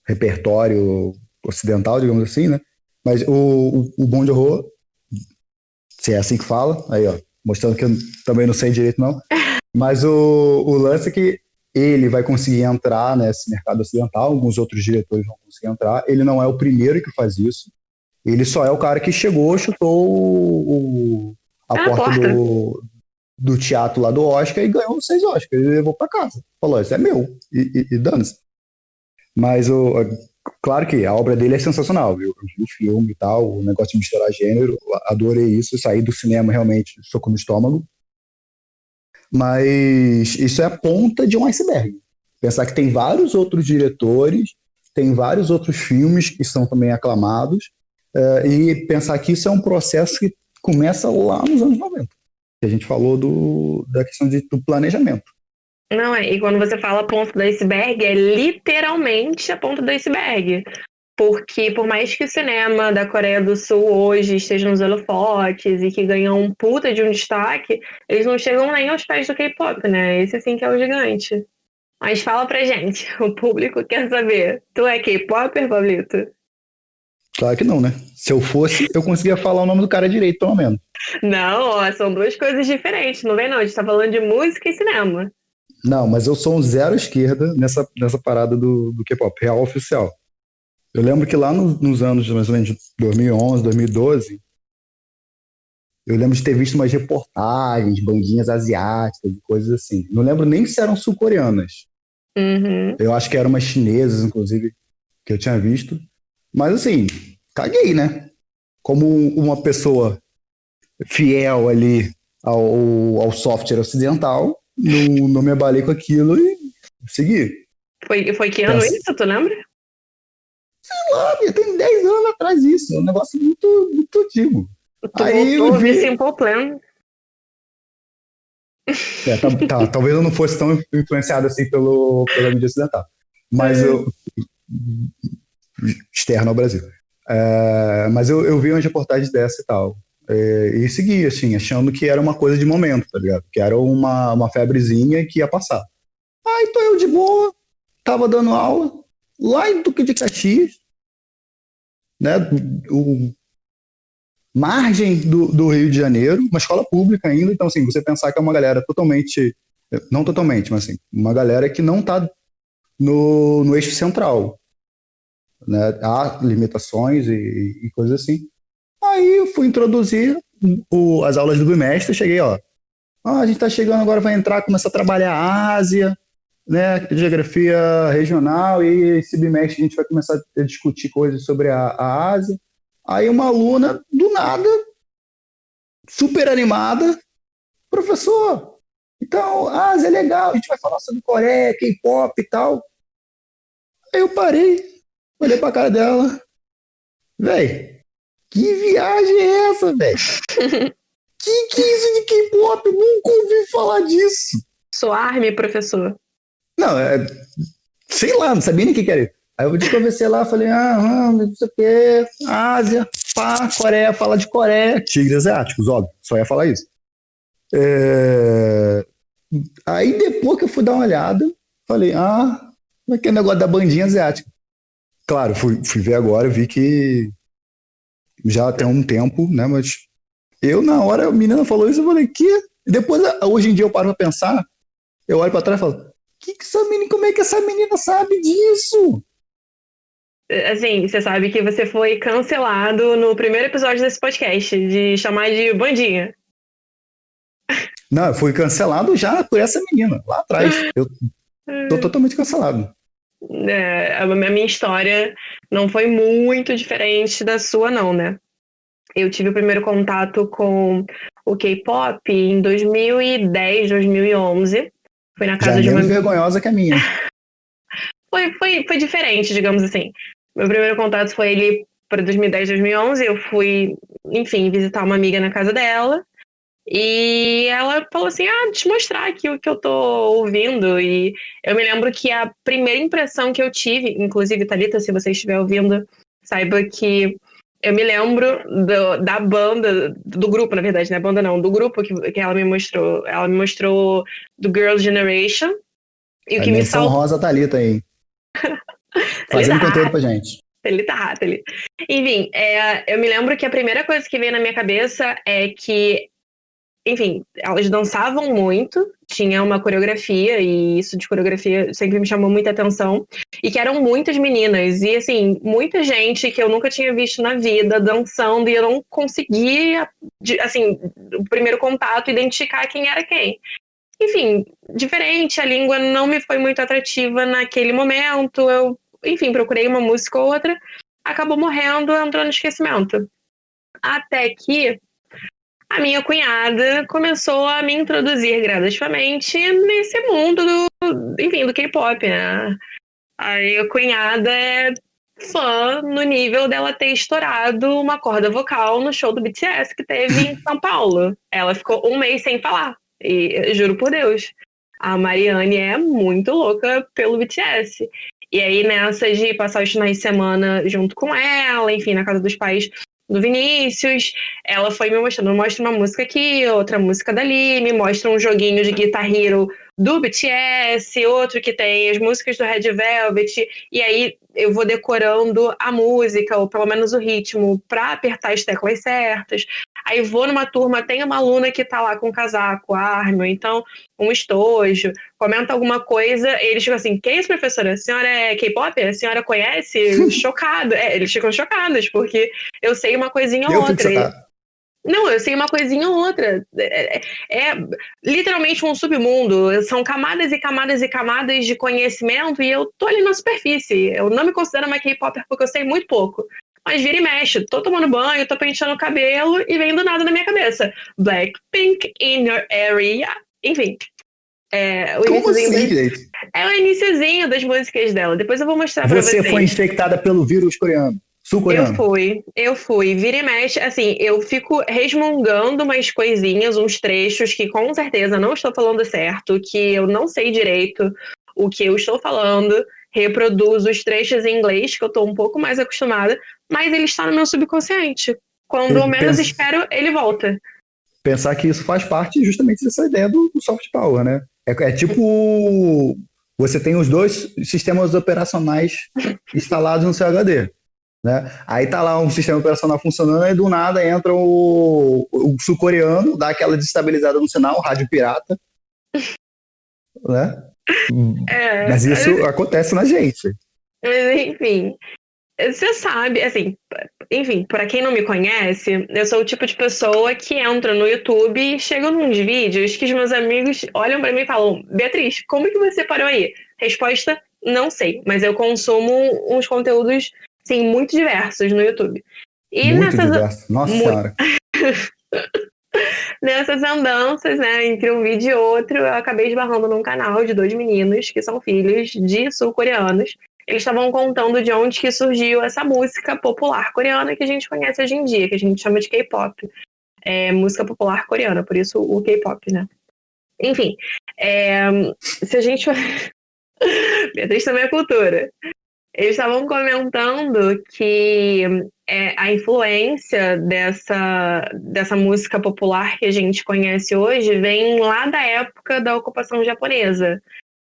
repertório ocidental, digamos assim, né? Mas o Bong Joon-ho, se é assim que fala, aí ó, mostrando que eu também não sei direito não, mas o lance é que ele vai conseguir entrar nesse mercado ocidental, alguns outros diretores vão conseguir entrar, ele não é o primeiro que faz isso, ele só é o cara que chegou, chutou a porta do teatro lá do Oscar e ganhou 6 Oscars, ele levou pra casa, falou, isso é meu, e dane-se. Mas, claro que a obra dele é sensacional, eu vi o filme e tal, o negócio de misturar gênero, adorei isso, saí do cinema realmente, soco no estômago. Mas isso é a ponta de um iceberg. Pensar que tem vários outros diretores, tem vários outros filmes que são também aclamados, e pensar que isso é um processo que começa lá nos anos 90. Que a gente falou da questão do planejamento. Não, e quando você fala ponta do iceberg, é literalmente a ponta do iceberg. Porque por mais que o cinema da Coreia do Sul hoje esteja nos holofotes e que ganham um puta de um destaque, eles não chegam nem aos pés do K-pop, né? Esse sim que é o gigante. Mas fala pra gente, o público quer saber. Tu é K-popper, Pablito? Claro que não, né? Se eu fosse, eu conseguia falar o nome do cara direito, pelo menos. Não, ó, são 2 coisas diferentes, não vem não. A gente tá falando de música e cinema. Não, mas eu sou um zero esquerda nessa parada do K-pop, real oficial. Eu lembro que lá nos anos mais ou menos de 2011, 2012, Eu lembro de ter visto umas reportagens, bandinhas asiáticas e coisas assim. Não lembro nem se eram sul-coreanas. Uhum. Eu acho que eram umas chinesas, inclusive, que eu tinha visto. Mas assim, caguei, né? Como uma pessoa fiel ali ao software ocidental, não me abalei com aquilo e segui. Foi que ano isso, tu lembra? Tem 10 anos atrás isso. É um negócio muito, muito antigo. Tu Aí voltou eu a ouvir vi. Simple Plan. Talvez eu não fosse tão influenciado assim pela mídia ocidental. Mas eu. Externo ao Brasil. Mas eu vi umas reportagens dessa e tal. E segui, assim, achando que era uma coisa de momento, tá ligado? Que era uma febrezinha que ia passar. Aí tô eu de boa, tava dando aula, lá em Duque de Caxias, né? O, margem do Rio de Janeiro, uma escola pública ainda. Então, assim, você pensar que é uma galera totalmente. Não totalmente, mas assim, uma galera que não tá no eixo central, né? Há limitações e coisas assim. Aí eu fui introduzir as aulas do bimestre, cheguei, ó. A gente está chegando agora, vai entrar, começar a trabalhar a Ásia, né? Geografia regional, e esse bimestre a gente vai começar a discutir coisas sobre a Ásia. Aí uma aluna, do nada, super animada, professor, então, a Ásia é legal, a gente vai falar sobre Coreia, K-pop e tal. Aí eu parei, olhei pra cara dela, véi, que viagem é essa, véi? Que é isso de K-pop? Eu nunca ouvi falar disso. Soar-me, professor. Não, sei lá, não sabia nem o que era. Aí eu desconversei lá, falei, não sei o que, Ásia, pá, Coreia, fala de Coreia, tigres asiáticos, óbvio, só ia falar isso. Aí depois que eu fui dar uma olhada, falei, aquele negócio da bandinha asiática. Claro, fui ver agora, vi que já tem um tempo, né, mas eu na hora, a menina falou isso, eu falei, que? Depois, hoje em dia eu paro pra pensar, eu olho pra trás e falo, como é que essa menina sabe disso? Assim, você sabe que você foi cancelado no primeiro episódio desse podcast, de chamar de bandinha. Não, eu fui cancelado já por essa menina, lá atrás. Eu tô totalmente cancelado. A minha história não foi muito diferente da sua, não, né? Eu tive o primeiro contato com o K-pop em 2010, 2011. Foi na Já é casa de uma... menos vergonhosa que a minha. Foi diferente, digamos assim. Meu primeiro contato foi ele para 2010, 2011. Eu fui, enfim, visitar uma amiga na casa dela. E ela falou assim, deixa eu mostrar aqui o que eu tô ouvindo. E eu me lembro que a primeira impressão que eu tive, inclusive, Thalita, se você estiver ouvindo, saiba que eu me lembro da banda, do grupo, na verdade, né? Banda não, do grupo que ela me mostrou. Ela me mostrou do Girl Generation. E o A que me menção saltou... rosa Thalita aí, Thalita fazendo conteúdo Hat, pra gente. Thalita Hat, Thalita. Enfim, eu me lembro que a primeira coisa que veio na minha cabeça é que, enfim, elas dançavam muito, tinha uma coreografia, e isso de coreografia sempre me chamou muita atenção, e que eram muitas meninas, e assim, muita gente que eu nunca tinha visto na vida dançando, e eu não conseguia, assim, o primeiro contato, identificar quem era quem. Enfim, diferente, a língua não me foi muito atrativa naquele momento, eu, enfim, procurei uma música ou outra, acabou morrendo, entrou no esquecimento. Até que a minha cunhada começou a me introduzir gradativamente nesse mundo enfim, do K-pop, né? A minha cunhada é fã no nível dela ter estourado uma corda vocal no show do BTS que teve em São Paulo. Ela ficou um mês sem falar. E juro por Deus, a Mariane é muito louca pelo BTS. E aí, nessa de passar os finais de semana junto com ela, enfim, na casa dos pais do Vinícius, ela foi me mostrando, mostra uma música aqui, outra música dali, me mostra um joguinho de Guitar Hero do BTS, outro que tem as músicas do Red Velvet, e aí eu vou decorando a música, ou pelo menos o ritmo, pra apertar as teclas certas. Aí vou numa turma, tem uma aluna que tá lá com um casaco, arma, então um estojo, comenta alguma coisa, eles ficam assim, que isso, professora? A senhora é K-pop? A senhora conhece? Chocado. Eles ficam chocados, porque eu sei uma coisinha ou Eu fico outra. chocado. Não, eu sei uma coisinha ou outra. É literalmente um submundo. São camadas e camadas e camadas de conhecimento e eu tô ali na superfície. Eu não me considero uma K-popper porque eu sei muito pouco. Mas vira e mexe. Tô tomando banho, tô penteando o cabelo e vem do nada na minha cabeça. Blackpink in your area. Enfim. Como assim, gente? É o iniciozinho das músicas dela. Depois eu vou mostrar pra vocês. Você foi infectada pelo vírus coreano, sul-coreano. Eu fui. Vira e mexe, assim, eu fico resmungando umas coisinhas, uns trechos que com certeza não estou falando certo, que eu não sei direito o que eu estou falando, reproduzo os trechos em inglês, que eu estou um pouco mais acostumada, mas ele está no meu subconsciente. Quando eu menos espero, ele volta. Pensar que isso faz parte justamente dessa ideia do soft power, né? É tipo, você tem os dois sistemas operacionais instalados no seu HD, né? Aí tá lá um sistema operacional funcionando e do nada entra o sul-coreano, dá aquela desestabilizada no sinal, rádio pirata, né? Mas isso acontece na gente. Mas enfim, você sabe, assim, enfim, para quem não me conhece, eu sou o tipo de pessoa que entra no YouTube e chega nos vídeos que os meus amigos olham para mim e falam: Beatriz, como que você parou aí? Resposta: não sei, mas eu consumo uns conteúdos, sim, muito diversos no YouTube. E muito diversos, nossa senhora. Nessas andanças, né, entre um vídeo e outro, eu acabei esbarrando num canal de 2 meninos que são filhos de sul-coreanos. Eles estavam contando de onde que surgiu essa música popular coreana que a gente conhece hoje em dia, que a gente chama de K-pop. É música popular coreana, por isso o K-pop, né? Enfim, se a gente... Beatriz também é cultura. Eles estavam comentando que a influência dessa música popular que a gente conhece hoje vem lá da época da ocupação japonesa.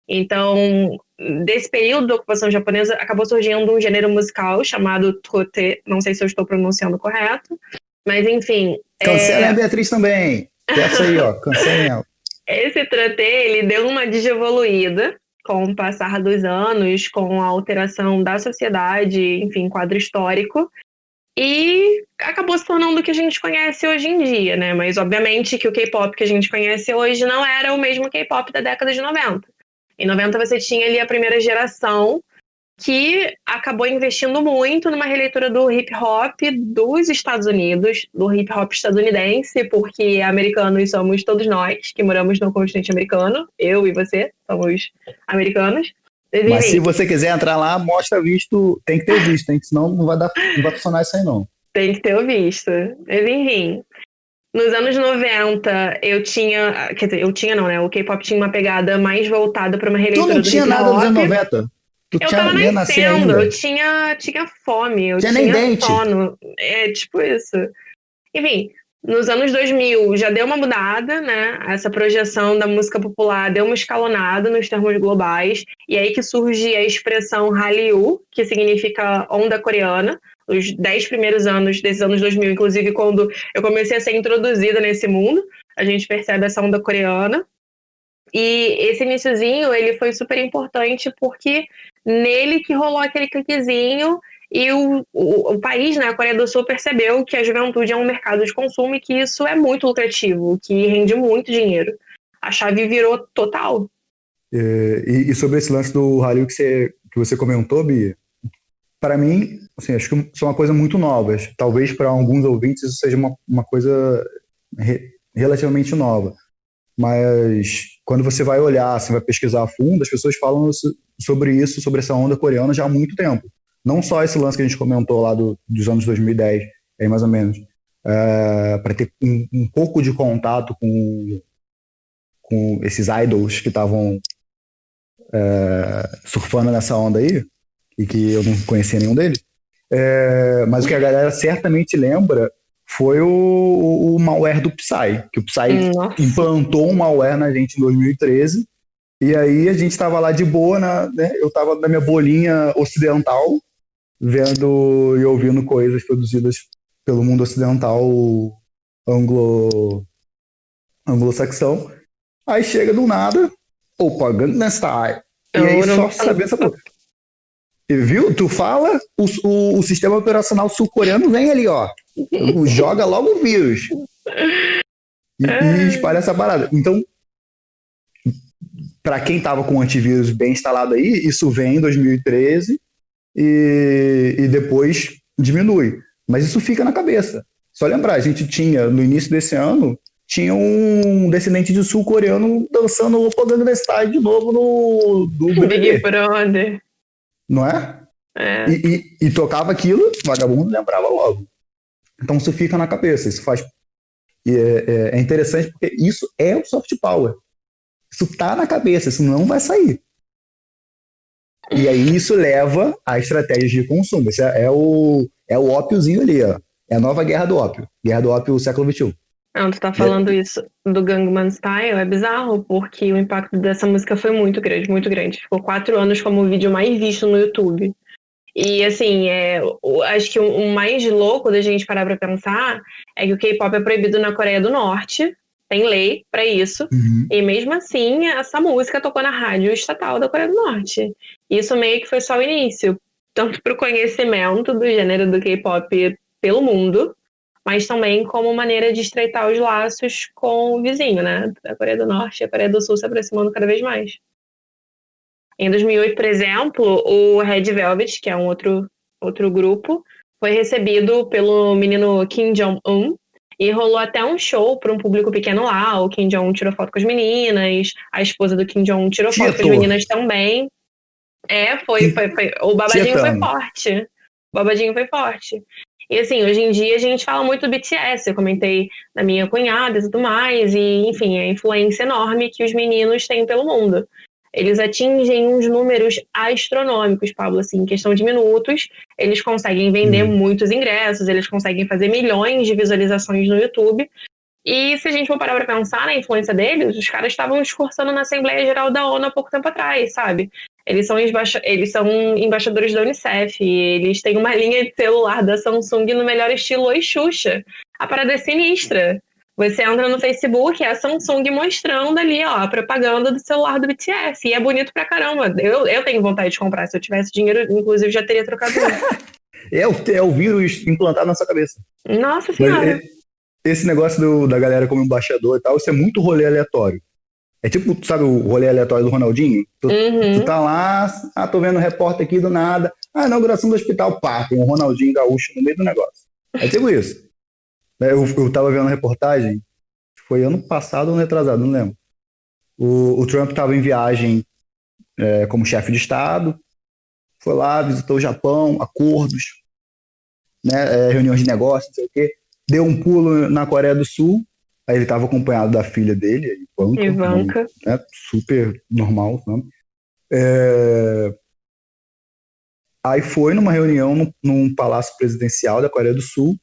Então, desse período da ocupação japonesa, acabou surgindo um gênero musical chamado trote. Não sei se eu estou pronunciando correto, mas enfim. Cancela a Beatriz também. Essa aí, ó, cancelem ela. Esse trote, ele deu uma digievoluída com o passar dos anos, com a alteração da sociedade, enfim, quadro histórico, e acabou se tornando o que a gente conhece hoje em dia, né? Mas, obviamente, que o K-pop que a gente conhece hoje não era o mesmo K-pop da década de 90. Em 90 você tinha ali a primeira geração que acabou investindo muito numa releitura do hip-hop dos Estados Unidos, do hip-hop estadunidense, porque americanos somos todos nós, que moramos no continente americano, eu e você somos americanos. Mas se você quiser entrar lá, mostra visto, tem que ter o visto, hein? Senão não vai funcionar isso aí não. Tem que ter o visto. Mas enfim, nos anos 90 eu tinha não, né? O K-pop tinha uma pegada mais voltada para uma releitura do hip-hop. Tu não tinha nada nos anos 90? Eu tava nascendo, eu tinha fome, eu tinha sono. É tipo isso. Enfim, nos anos 2000 já deu uma mudada, né? Essa projeção da música popular deu uma escalonada nos termos globais. E aí que surge a expressão Hallyu, que significa onda coreana. Os 10 primeiros anos desses anos 2000, inclusive quando eu comecei a ser introduzida nesse mundo, a gente percebe essa onda coreana. E esse iniciozinho, ele foi super importante porque nele que rolou aquele cliquezinho e o país, né, a Coreia do Sul, percebeu que a juventude é um mercado de consumo e que isso é muito lucrativo, que rende muito dinheiro. A chave virou total. E sobre esse lance do Hallyu que você comentou, Bia, para mim, assim, acho que são uma coisa muito nova. Talvez para alguns ouvintes isso seja uma coisa relativamente nova. Mas quando você vai olhar, você vai pesquisar a fundo, as pessoas falam sobre isso, sobre essa onda coreana já há muito tempo. Não só esse lance que a gente comentou lá dos anos 2010, aí mais ou menos, para ter um pouco de contato com esses idols que estavam surfando nessa onda aí, e que eu não conhecia nenhum deles. Mas o que a galera certamente lembra foi o malware do Psy, que o Psy implantou um malware na gente em 2013, e aí a gente estava lá de boa, né? Eu estava na minha bolinha ocidental, vendo e ouvindo coisas produzidas pelo mundo ocidental anglo-saxão. Aí chega do nada, opa, Gangnam Style. E aí só saber essa porra. E viu? Tu fala, o sistema operacional sul-coreano vem ali, ó. Joga logo o vírus. E espalha essa parada. Então, para quem tava com o antivírus bem instalado aí, isso vem em 2013 e depois diminui. Mas isso fica na cabeça. Só lembrar, a gente tinha, no início desse ano, tinha um descendente de sul-coreano dançando o Oppa Gangnam Style de novo no Big BBB, Brother. não é? É. E tocava aquilo, vagabundo lembrava logo. Então isso fica na cabeça, isso faz. É interessante porque isso é o soft power. Isso tá na cabeça, isso não vai sair. E aí isso leva a estratégias de consumo. Esse é o ópiozinho ali, ó. É a nova guerra do ópio. Guerra do ópio século XXI. Não, tu tá falando isso do Gangnam Style, é bizarro, porque o impacto dessa música foi muito grande, muito grande. Ficou 4 anos como o vídeo mais visto no YouTube. E assim, acho que o mais louco da gente parar pra pensar é que o K-pop é proibido na Coreia do Norte, tem lei pra isso, e mesmo assim essa música tocou na rádio estatal da Coreia do Norte. Isso meio que foi só o início, tanto pro conhecimento do gênero do K-pop pelo mundo, mas também como maneira de estreitar os laços com o vizinho, né? A Coreia do Norte e a Coreia do Sul se aproximando cada vez mais. Em 2008, por exemplo, o Red Velvet, que é um outro grupo, foi recebido pelo menino Kim Jong-un e rolou até um show para um público pequeno lá. O Kim Jong-un tirou foto com as meninas, a esposa do Kim Jong-un tirou foto com as meninas também. Foi. O babadinho foi forte. O babadinho foi forte. E assim, hoje em dia a gente fala muito do BTS, eu comentei da minha cunhada e tudo mais, e enfim, a influência enorme que os meninos têm pelo mundo. Eles atingem uns números astronômicos, Pablo, assim, em questão de minutos, eles conseguem vender muitos ingressos, eles conseguem fazer milhões de visualizações no YouTube. E se a gente for parar pra pensar na influência deles, os caras estavam discursando na Assembleia Geral da ONU há pouco tempo atrás, sabe? Eles são embaixadores da Unicef, eles têm uma linha de celular da Samsung no melhor estilo Oi Xuxa. A parada é sinistra. Você entra no Facebook, é a Samsung mostrando ali, ó, a propaganda do celular do BTS. E é bonito pra caramba. Eu tenho vontade de comprar. Se eu tivesse dinheiro, inclusive, já teria trocado um. É o vírus implantado na sua cabeça. Nossa Senhora. Mas esse negócio da galera como embaixador e tal, isso é muito rolê aleatório. É tipo, sabe o rolê aleatório do Ronaldinho? Tu tá lá, tô vendo um repórter aqui do nada. Inauguração do hospital, pá, tem um Ronaldinho Gaúcho no meio do negócio. É tipo isso. Eu tava vendo uma reportagem, foi ano passado ou ano retrasado, não lembro. O Trump tava em viagem como chefe de Estado, foi lá, visitou o Japão, acordos, né, reuniões de negócios, não sei o quê. Deu um pulo na Coreia do Sul, aí ele estava acompanhado da filha dele, Ivanka. Né, super normal. Né? Aí foi numa reunião num palácio presidencial da Coreia do Sul.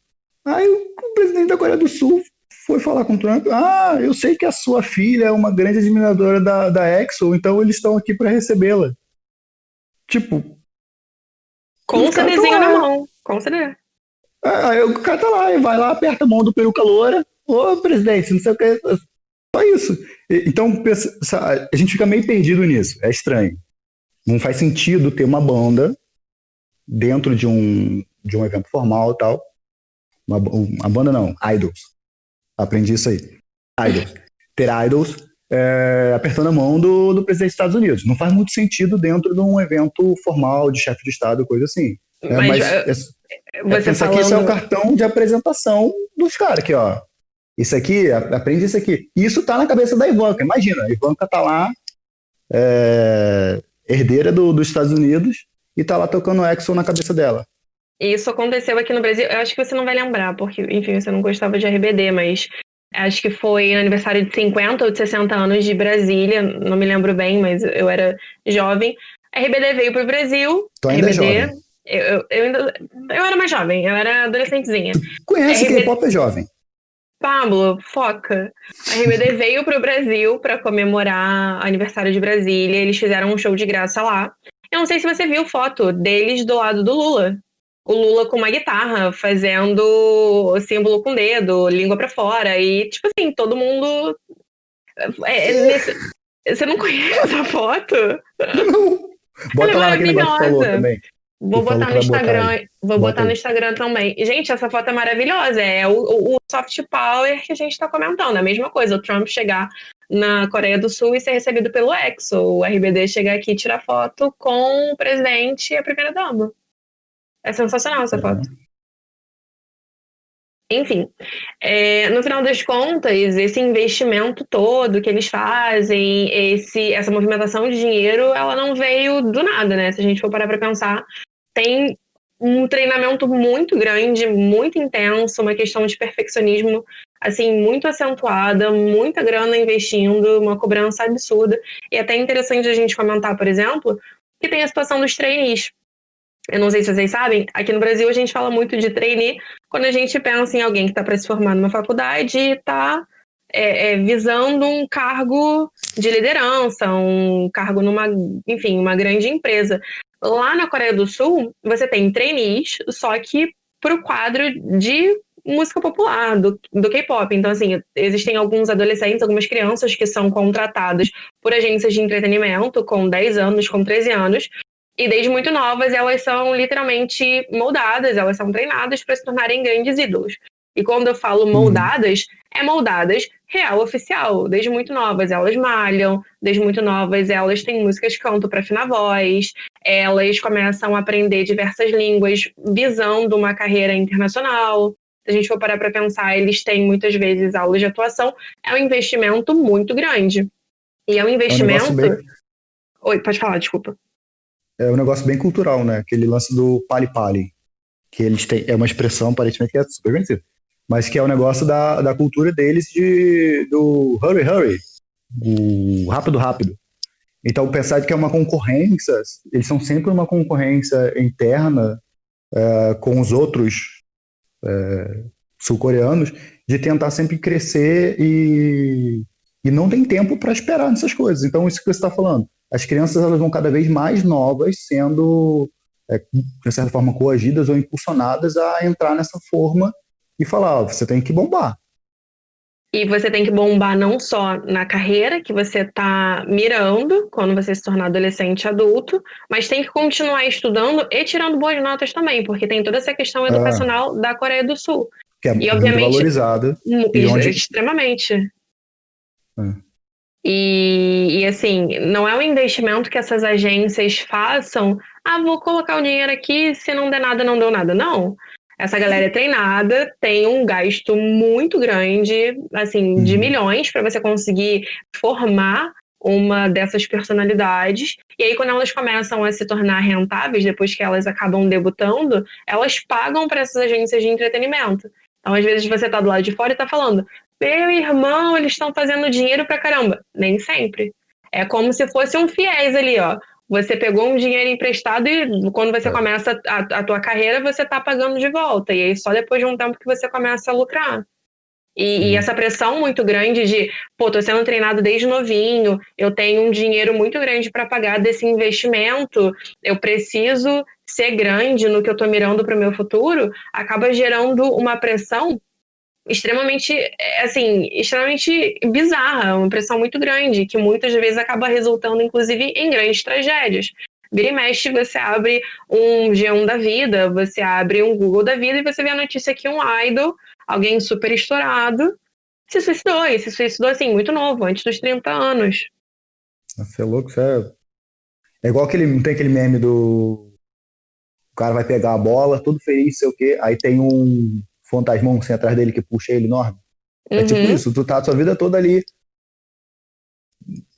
Aí o presidente da Coreia do Sul foi falar com o Trump. Eu sei que a sua filha é uma grande admiradora da Exxon, então eles estão aqui para recebê-la. Tipo... Com o CDzinho na mão. Com o CD. Aí o cara tá lá, e vai lá, aperta a mão do peruca loura. Ô, presidente, não sei o que. Só isso. Então, a gente fica meio perdido nisso. É estranho. Não faz sentido ter uma banda dentro de um evento formal e tal. Uma banda não, idols. Aprendi isso aí. Idols. Ter idols apertando a mão do presidente dos Estados Unidos. Não faz muito sentido dentro de um evento formal de chefe de Estado, coisa assim. Mas pensar que isso é o cartão de apresentação dos caras aqui, ó. Isso aqui, aprende isso aqui. E isso tá na cabeça da Ivanka. Imagina, a Ivanka tá lá, herdeira dos Estados Unidos, e tá lá tocando Exxon na cabeça dela. Isso aconteceu aqui no Brasil. Eu acho que você não vai lembrar, porque, enfim, você não gostava de RBD, mas acho que foi no aniversário de 50 ou de 60 anos de Brasília, não me lembro bem, mas eu era jovem. A RBD veio pro Brasil. Tu ainda é jovem. Eu era mais jovem, eu era adolescentezinha. Tu conhece K-pop é jovem. Pablo, foca. A RBD veio pro Brasil para comemorar o aniversário de Brasília. Eles fizeram um show de graça lá. Eu não sei se você viu foto deles do lado do Lula. O Lula com uma guitarra, fazendo o símbolo com o dedo, língua pra fora. E, tipo assim, todo mundo... Você não conhece essa foto? Não. Bota lá naquele negócio que falou também. Vou Tu falou botar que no vai botar aí. Instagram, vou Bota botar no aí. Instagram também. Gente, essa foto é maravilhosa. É o soft power que a gente está comentando. É a mesma coisa. O Trump chegar na Coreia do Sul e ser recebido pelo EXO. O RBD chegar aqui e tirar foto com o presidente e a primeira-dama. É sensacional essa foto. É. Enfim, no final das contas, esse investimento todo que eles fazem, essa movimentação de dinheiro, ela não veio do nada, né? Se a gente for parar para pensar, tem um treinamento muito grande, muito intenso, uma questão de perfeccionismo, assim, muito acentuada, muita grana investindo, uma cobrança absurda. E até interessante a gente comentar, por exemplo, que tem a situação dos trainees. Eu não sei se vocês sabem, aqui no Brasil a gente fala muito de trainee quando a gente pensa em alguém que está para se formar numa faculdade e está visando um cargo de liderança, um cargo enfim, uma grande empresa. Lá na Coreia do Sul, você tem trainees, só que para o quadro de música popular, do K-pop. Então, assim, existem alguns adolescentes, algumas crianças que são contratadas por agências de entretenimento com 10 anos, com 13 anos, e desde muito novas, elas são literalmente moldadas, elas são treinadas para se tornarem grandes ídolos. E quando eu falo Uhum. moldadas, é moldadas real, oficial. Desde muito novas, elas malham, desde muito novas, elas têm músicas que cantam para afinar a voz, elas começam a aprender diversas línguas visando uma carreira internacional. Se a gente for parar para pensar, eles têm muitas vezes aulas de atuação. É um investimento muito grande. E é um É um negócio investimento. bem, Oi, pode falar, desculpa. é um negócio bem cultural, né? Aquele lance do pali-pali, que eles têm, é uma expressão aparentemente que é super conhecida, mas que é o negócio da cultura deles do hurry, hurry, o rápido, rápido. Então, pensar de que é uma concorrência, eles são sempre uma concorrência interna com os outros sul-coreanos, de tentar sempre crescer e não tem tempo para esperar nessas coisas. Então, isso que você está falando. As crianças elas vão cada vez mais novas, sendo, de certa forma, coagidas ou impulsionadas a entrar nessa forma e falar: ó, você tem que bombar. E você tem que bombar não só na carreira que você está mirando quando você se tornar adolescente e adulto, mas tem que continuar estudando e tirando boas notas também, porque tem toda essa questão Ah, educacional da Coreia do Sul. que é E, muito obviamente, valorizada e onde. extremamente. Ah, Assim, não é um investimento que essas agências façam. Ah, vou colocar o dinheiro aqui, se não der nada, não deu nada. Não. Essa galera é treinada, tem um gasto muito grande, assim, de uhum. milhões para você conseguir formar uma dessas personalidades. E aí, quando elas começam a se tornar rentáveis, depois que elas acabam debutando, elas pagam para essas agências de entretenimento. Então, às vezes, você tá do lado de fora e tá falando: meu irmão, eles estão fazendo dinheiro pra caramba. Nem sempre. É como se fosse um fiéis ali, ó. Você pegou um dinheiro emprestado e quando você É. começa a tua carreira, você tá pagando de volta. E aí só depois de um tempo que você começa a lucrar. E Sim. essa pressão muito grande de, pô, tô sendo treinado desde novinho, eu tenho um dinheiro muito grande para pagar desse investimento, eu preciso ser grande no que eu tô mirando para o meu futuro, acaba gerando uma pressão extremamente, assim, extremamente bizarra, uma pressão muito grande, que muitas vezes acaba resultando, inclusive, em grandes tragédias. Vira e mexe, você abre um G1 da vida, você abre um Google da vida e você vê a notícia que um idol, alguém super estourado, se suicidou. E se suicidou, assim, muito novo, antes dos 30 anos. Você é louco, você é igual aquele. Não tem aquele meme do. O cara vai pegar a bola, todo feliz, sei o quê, aí tem um fantasmão assim atrás dele que puxa ele enorme. É tipo Uhum. isso, tu tá a sua vida toda ali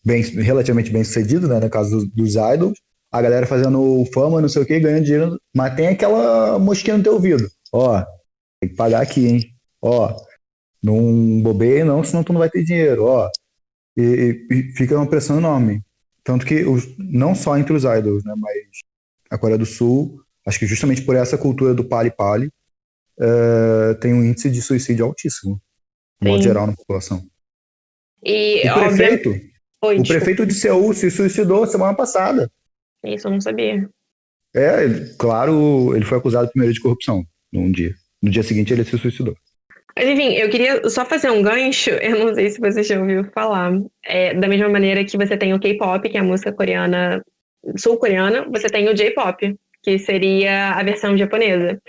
bem, relativamente bem sucedido, né, no caso dos idols, a galera fazendo fama, não sei o que, ganhando dinheiro, mas tem aquela mosquinha no teu ouvido. Ó, tem que pagar aqui, hein? Ó, não bobeia não, senão tu não vai ter dinheiro, ó. E fica uma pressão enorme. Tanto que não só entre os idols, né, mas a Coreia do Sul, acho que justamente por essa cultura do pali-pali, tem um índice de suicídio altíssimo, de modo Sim. geral, na população. E, O obviamente. prefeito, Oi, o desculpa. prefeito de Seul se suicidou semana passada. Isso eu não sabia. Claro, ele foi acusado primeiro de corrupção num dia. No dia seguinte ele se suicidou. Mas enfim, eu queria só fazer um gancho, eu não sei se você já ouviu falar. Da mesma maneira que você tem o K-pop, que é a música coreana, sul-coreana, você tem o J-pop. que seria a versão japonesa.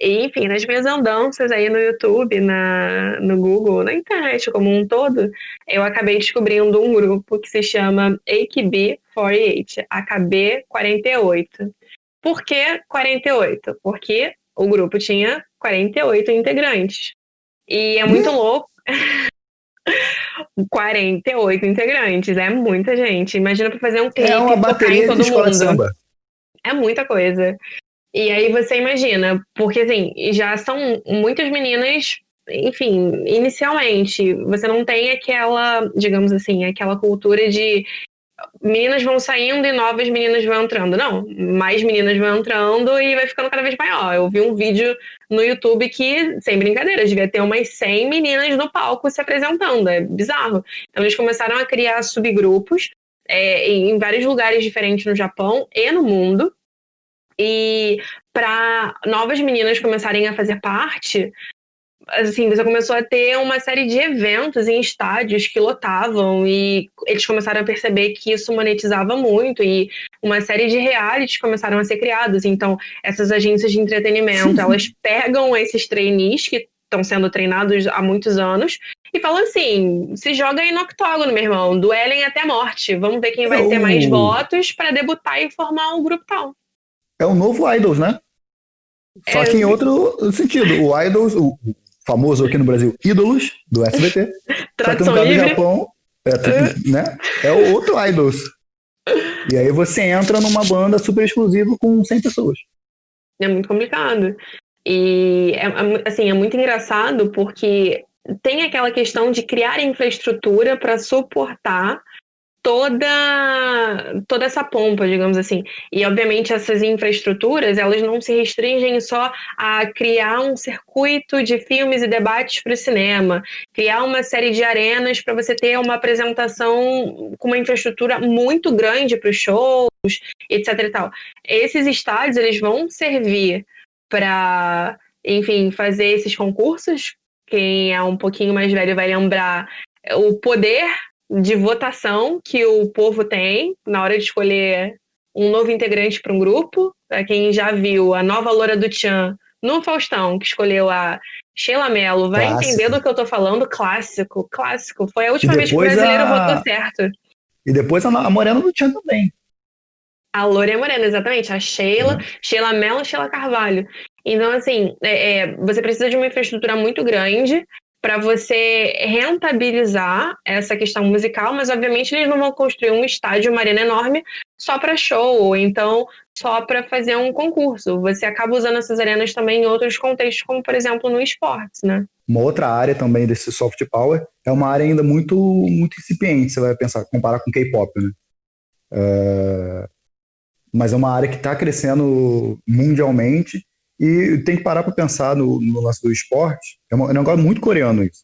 E, enfim, nas minhas andanças aí no YouTube, no Google, na internet como um todo, eu acabei descobrindo um grupo que se chama AKB48, AKB48. Por que 48? Porque o grupo tinha 48 integrantes. E é muito louco. 48 integrantes, é muita gente. Imagina pra fazer um É clipe uma e tocar em bateria de todo escola de mundo. samba. É muita coisa. E aí você imagina, porque assim, já são muitas meninas, enfim, inicialmente, você não tem aquela, digamos assim, aquela cultura de meninas vão saindo e novas meninas vão entrando. Não, mais meninas vão entrando e vai ficando cada vez maior. Eu vi um vídeo no YouTube que, sem brincadeira, devia ter umas 100 meninas no palco se apresentando. É bizarro. Então eles começaram a criar subgrupos em vários lugares diferentes no Japão e no mundo. E para novas meninas começarem a fazer parte, assim, você começou a ter uma série de eventos em estádios que lotavam e eles começaram a perceber que isso monetizava muito e uma série de realities começaram a ser criados. Então, essas agências de entretenimento, elas pegam esses trainees que estão sendo treinados há muitos anos e falam assim, se joga aí no octógono, meu irmão, duelem até a morte. Vamos ver quem É vai ter mais o, votos para debutar e formar um grupo tal. é o novo Idols, né? Só É, que em outro sentido. O Idols, o famoso aqui no Brasil, Ídolos, do SBT. Só que no tradução caso do livre. Japão, né? É o outro Idols. E aí você entra numa banda super exclusiva com 100 pessoas. É muito complicado. E, assim, é muito engraçado porque tem aquela questão de criar infraestrutura para suportar toda essa pompa, digamos assim. E, obviamente, essas infraestruturas, elas não se restringem só a criar um circuito de filmes e debates para o cinema, criar uma série de arenas para você ter uma apresentação com uma infraestrutura muito grande para os shows, etc e tal. Esses estádios, eles vão servir para, enfim, fazer esses concursos. Quem é um pouquinho mais velho vai lembrar o poder de votação que o povo tem na hora de escolher um novo integrante para um grupo. Para quem já viu a nova loura do Tchan no Faustão, que escolheu a Sheila Mello, vai entender Clássico. do que eu tô falando. Clássico, clássico. Foi a E última vez que o depois brasileiro votou a. certo. E depois a Morena do Tchan também. A Loura Morena, exatamente. A Sheila, Né? Sheila Mello e Sheila Carvalho. Então, assim, você precisa de uma infraestrutura muito grande para você rentabilizar essa questão musical, mas obviamente eles não vão construir um estádio, uma arena enorme só para show, ou então só para fazer um concurso. Você acaba usando essas arenas também em outros contextos, como por exemplo no esportes, né? Uma outra área também desse soft power é uma área ainda muito, muito incipiente, você vai pensar, comparar com K-pop, né? Mas é uma área que está crescendo mundialmente e tem que parar para pensar no lance do esporte. É um negócio muito coreano isso.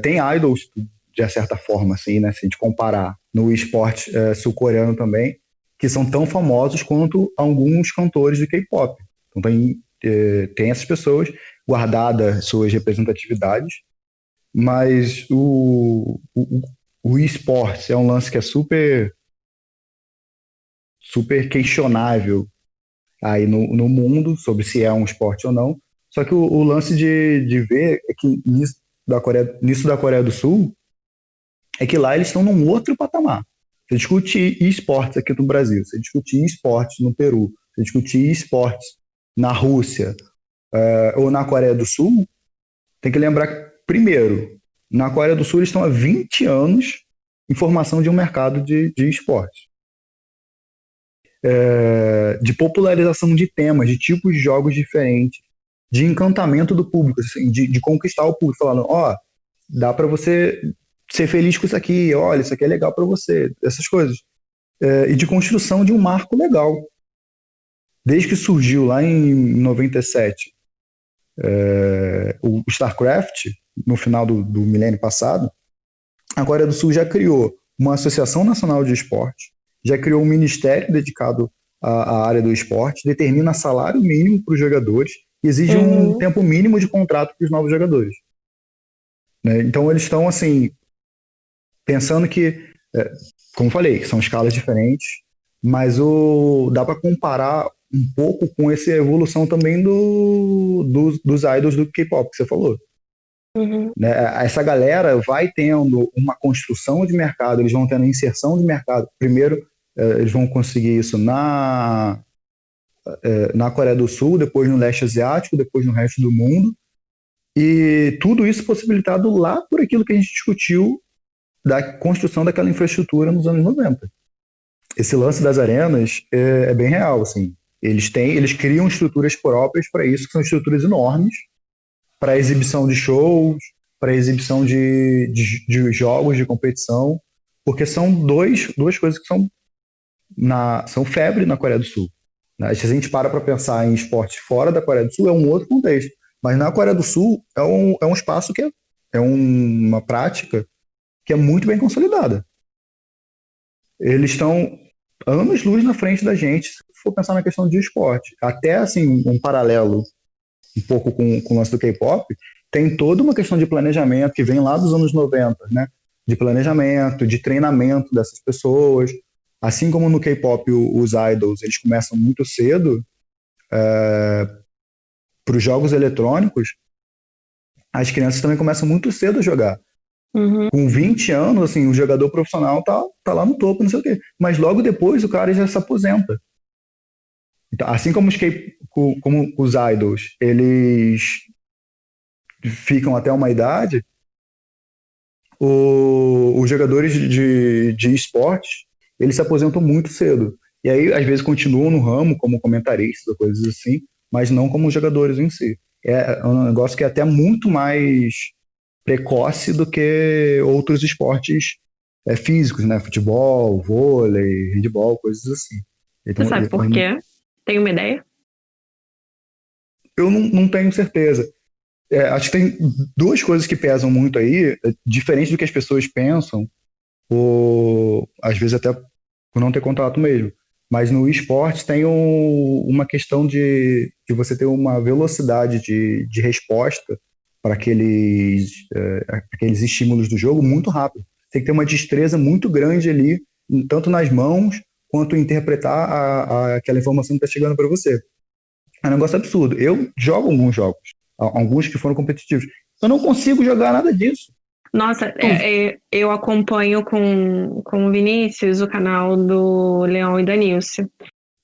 Tem idols, de certa forma, assim, né? Se a gente comparar no esporte sul-coreano também, que são tão famosos quanto alguns cantores de K-pop. Então tem essas pessoas guardadas suas representatividades, mas o esporte é um lance que é super questionável aí no mundo sobre se é um esporte ou não. Só que o lance de ver é que nisso da Coreia do Sul é que lá eles estão num outro patamar. Você discute esportes aqui no Brasil, você discute esportes no Peru, você discute esportes na Rússia ou na Coreia do Sul, tem que lembrar que, primeiro, na Coreia do Sul eles estão há 20 anos em formação de um mercado de esportes. De popularização de temas, de tipos de jogos diferentes, de encantamento do público, assim, de conquistar o público, falando, dá para você ser feliz com isso aqui, olha, isso aqui é legal para você, essas coisas. E de construção de um marco legal. Desde que surgiu lá em 97 o StarCraft, no final do milênio passado, a Coreia do Sul já criou uma Associação Nacional de Esporte, já criou um ministério dedicado à área do esporte, determina salário mínimo para os jogadores e exige um tempo mínimo de contrato para os novos jogadores. Né? Então eles estão assim, pensando que, como falei, são escalas diferentes, Mas dá para comparar um pouco com essa evolução também dos idols do K-pop que você falou. Uhum. Né? Essa galera vai tendo uma construção de mercado, eles vão tendo inserção de mercado. Primeiro, eles vão conseguir isso na Coreia do Sul, depois no leste asiático, depois no resto do mundo. E tudo isso possibilitado lá por aquilo que a gente discutiu da construção daquela infraestrutura nos anos 90. Esse lance das arenas é bem real, assim. Eles criam estruturas próprias para isso, que são estruturas enormes, para exibição de shows, para exibição de jogos de competição, porque são duas coisas que são febre na Coreia do Sul. Né? Se a gente para pensar em esporte fora da Coreia do Sul, é um outro contexto. Mas na Coreia do Sul é um espaço que é uma prática que é muito bem consolidada. Eles estão anos-luz na frente da gente, se for pensar na questão de esporte. Até, assim, um paralelo um pouco com o lance do K-pop, tem toda uma questão de planejamento que vem lá dos anos 90, né? De planejamento, de treinamento dessas pessoas. Assim como no K-pop os idols, eles começam muito cedo para os jogos eletrônicos, as crianças também começam muito cedo a jogar. Uhum. Com 20 anos, assim, o jogador profissional tá lá no topo, não sei o quê. Mas logo depois o cara já se aposenta. Então, assim como como os idols, eles ficam até uma idade, os jogadores de esportes, eles se aposentam muito cedo. E aí, às vezes, continuam no ramo como comentaristas ou coisas assim, mas não como jogadores em si. É um negócio que é até muito mais precoce do que outros esportes físicos, né? Futebol, vôlei, handebol, coisas assim. Você Então, sabe por quê? Tem uma ideia? eu não tenho certeza. Acho que tem duas coisas que pesam muito aí, diferente do que as pessoas pensam, ou às vezes até por não ter contato mesmo. Mas no esporte tem uma questão de você ter uma velocidade de resposta para aqueles estímulos do jogo muito rápido. Tem que ter uma destreza muito grande ali, tanto nas mãos, quanto interpretar aquela informação que está chegando para você. É um negócio absurdo. Eu jogo alguns jogos, alguns que foram competitivos. Eu não consigo jogar nada disso. Nossa, eu acompanho com o Vinícius o canal do Leão e da Nilce.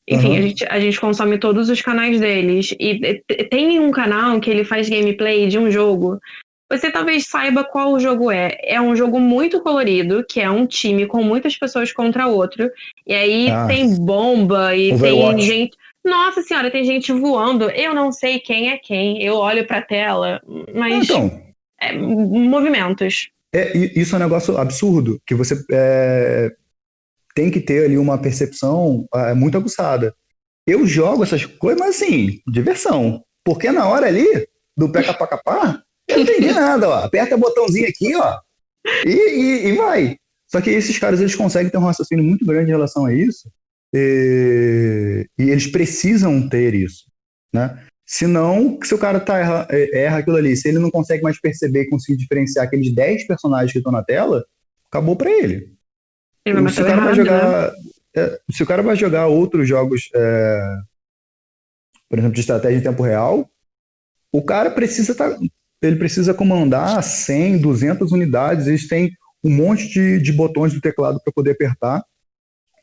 Enfim, Uhum. a gente consome todos os canais deles. E tem um canal que ele faz gameplay de um jogo. Você talvez saiba qual o jogo é. É um jogo muito colorido, que é um time com muitas pessoas contra outro. E aí Ah, tem bomba e tem Overwatch. gente. Nossa senhora, tem gente voando. Eu não sei quem é quem. Eu olho pra tela, mas Então, movimentos. isso é um negócio absurdo, que você tem que ter ali uma percepção muito aguçada. Eu jogo essas coisas, mas assim, diversão. Porque na hora ali, do pé capá, eu não entendi nada, ó. Aperta o botãozinho aqui, ó, e vai. Só que esses caras, eles conseguem ter um raciocínio muito grande em relação a isso, e eles precisam ter isso, né? Senão, se o cara erra aquilo ali, se ele não consegue mais perceber e conseguir diferenciar aqueles 10 personagens que estão na tela, acabou pra ele. Ele vai Se matar o o cara vai errado, né? jogar, se o cara vai jogar outros jogos, por exemplo, de estratégia em tempo real, o cara ele precisa comandar 100, 200 unidades, eles têm um monte de botões do teclado para poder apertar.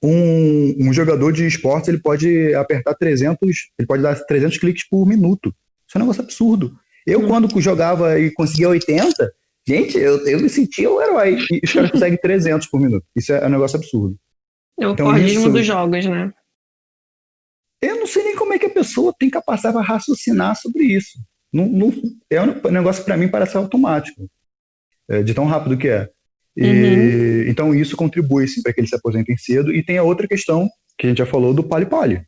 Um jogador de esportes, ele pode apertar 300, ele pode dar 300 cliques por minuto. Isso é um negócio absurdo. Eu, quando jogava e conseguia 80, gente, eu me sentia o herói. E os caras conseguem 300 por minuto. Isso é um negócio absurdo. É o Então, Fordismo isso, dos jogos, né? eu não sei nem como é que a pessoa tem capacidade para raciocinar sobre isso. É um negócio que para mim parece automático, de tão rápido que é. Uhum. Então isso contribui para que eles se aposentem cedo. E tem a outra questão que a gente já falou do pali-pali.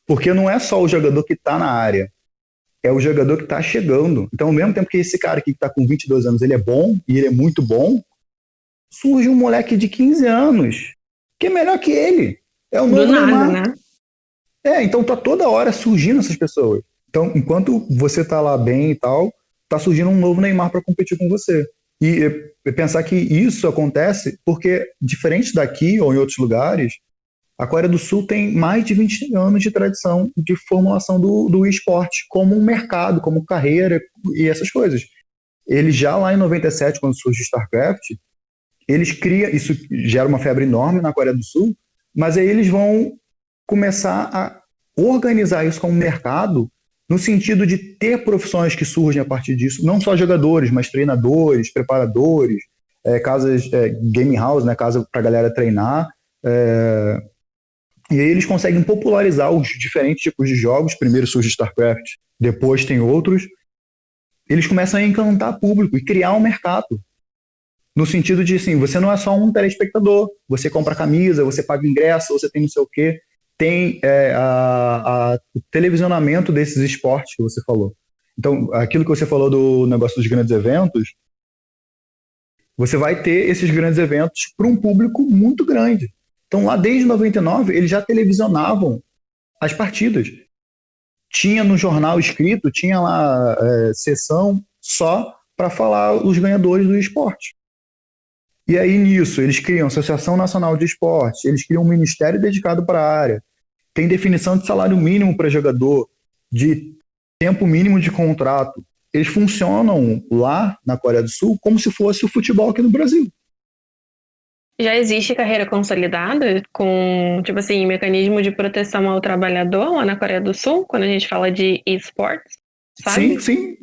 Porque não é só o jogador que está na área, é o jogador que está chegando. Então, ao mesmo tempo que esse cara aqui que está com 22 anos, ele é bom, e ele é muito bom, surge um moleque de 15 anos que é melhor que ele. É o Do novo nada, Neymar. né? Então tá toda hora surgindo essas pessoas. Então, enquanto você tá lá bem e tal, tá surgindo um novo Neymar para competir com você. E pensar que isso acontece porque, diferente daqui ou em outros lugares, A Coreia do Sul tem mais de 20 anos de tradição de formulação do esporte como um mercado, como carreira e essas coisas. Eles já lá em 97, quando surge o StarCraft, eles criam, isso gera uma febre enorme na Coreia do Sul, mas aí eles vão começar a organizar isso como mercado no sentido de ter profissões que surgem a partir disso, não só jogadores, mas treinadores, preparadores, casas, game house, né, casa para a galera treinar. E aí eles conseguem popularizar os diferentes tipos de jogos. Primeiro surge StarCraft, depois tem outros. Eles começam a encantar público e criar um mercado. No sentido de, assim, você não é só um telespectador. Você compra camisa, você paga ingresso, você tem não sei o quê. Tem o televisionamento desses esportes que você falou. Então, aquilo que você falou do negócio dos grandes eventos, você vai ter esses grandes eventos para um público muito grande. Então, lá desde 99, eles já televisionavam as partidas. Tinha no jornal escrito, tinha lá sessão só para falar os ganhadores do esporte. E aí, nisso, eles criam a Associação Nacional de Esportes, eles criam um ministério dedicado para a área, tem definição de salário mínimo para jogador, de tempo mínimo de contrato. Eles funcionam lá na Coreia do Sul como se fosse o futebol aqui no Brasil. Já existe carreira consolidada com, tipo assim, mecanismo de proteção ao trabalhador lá na Coreia do Sul, quando a gente fala de esportes, sabe? Sim.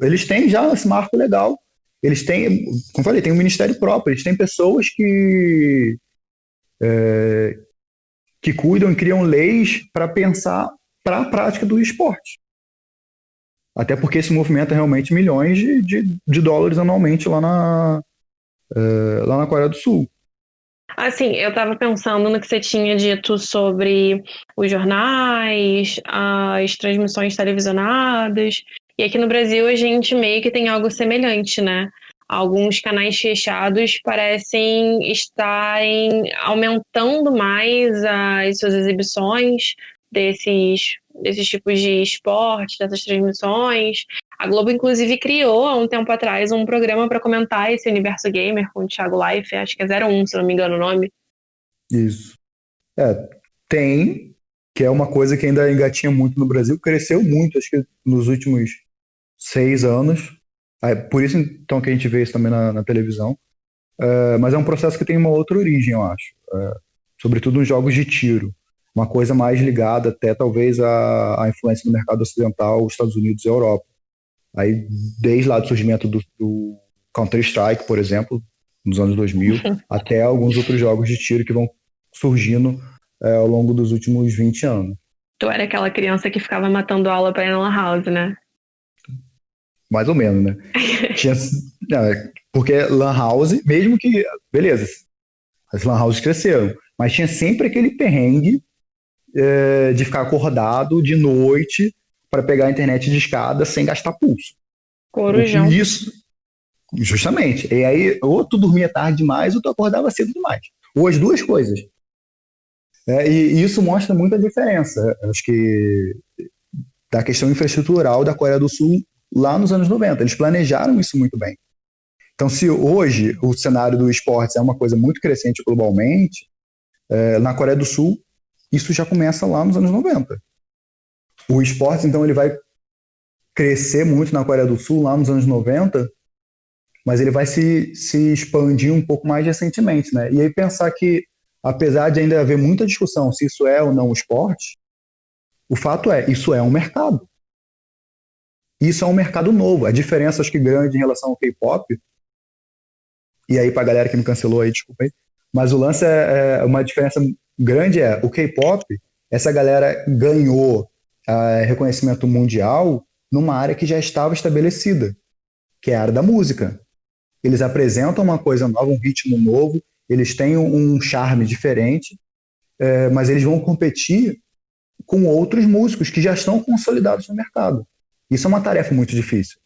Eles têm já esse marco legal. Eles têm, como eu falei, tem um ministério próprio. Eles têm pessoas que cuidam e criam leis para pensar para a prática do esporte. Até porque esse movimento é realmente milhões de dólares anualmente lá na Coreia do Sul. Assim, eu estava pensando no que você tinha dito sobre os jornais, as transmissões televisionadas, e aqui no Brasil a gente meio que tem algo semelhante, né? Alguns canais fechados parecem estarem aumentando mais as suas exibições desses tipos de esporte, dessas transmissões. A Globo, inclusive, criou há um tempo atrás um programa para comentar esse universo gamer com o Thiago Life, acho que é 01, se não me engano o nome. Isso. Tem, que é uma coisa que ainda engatinha muito no Brasil, cresceu muito, acho que nos últimos 6 anos. Por isso, então, que a gente vê isso também na televisão. Mas é um processo que tem uma outra origem, eu acho. Sobretudo nos jogos de tiro. Uma coisa mais ligada até, talvez, à influência do mercado ocidental, Estados Unidos e Europa. Aí, desde lá do surgimento do Counter-Strike, por exemplo, nos anos 2000, até alguns outros jogos de tiro que vão surgindo ao longo dos últimos 20 anos. Tu era aquela criança que ficava matando aula pra ir na lan house, né? Mais ou menos, né? Porque lan house, mesmo que... Beleza, as lan houses cresceram, mas tinha sempre aquele perrengue de ficar acordado de noite para pegar a internet de escada sem gastar pulso. Corujão. Isso, justamente. E aí, ou tu dormia tarde demais, ou tu acordava cedo demais. Ou as duas coisas. E isso mostra muito a diferença, acho que, da questão infraestrutural da Coreia do Sul lá nos anos 90. Eles planejaram isso muito bem. Então, se hoje o cenário do esportes é uma coisa muito crescente globalmente, na Coreia do Sul, isso já começa lá nos anos 90. O esportes, então, ele vai crescer muito na Coreia do Sul lá nos anos 90, mas ele vai se expandir um pouco mais recentemente, né? E aí pensar que, apesar de ainda haver muita discussão se isso é ou não esporte, o fato isso é um mercado. Isso é um mercado novo. A diferença, acho que grande em relação ao K-pop, e aí pra galera que me cancelou aí, desculpa aí, mas o lance uma diferença grande o K-pop, essa galera ganhou reconhecimento mundial numa área que já estava estabelecida, que é a área da música. Eles apresentam uma coisa nova, um ritmo novo, eles têm um charme diferente, mas eles vão competir com outros músicos que já estão consolidados no mercado. Isso é uma tarefa muito difícil.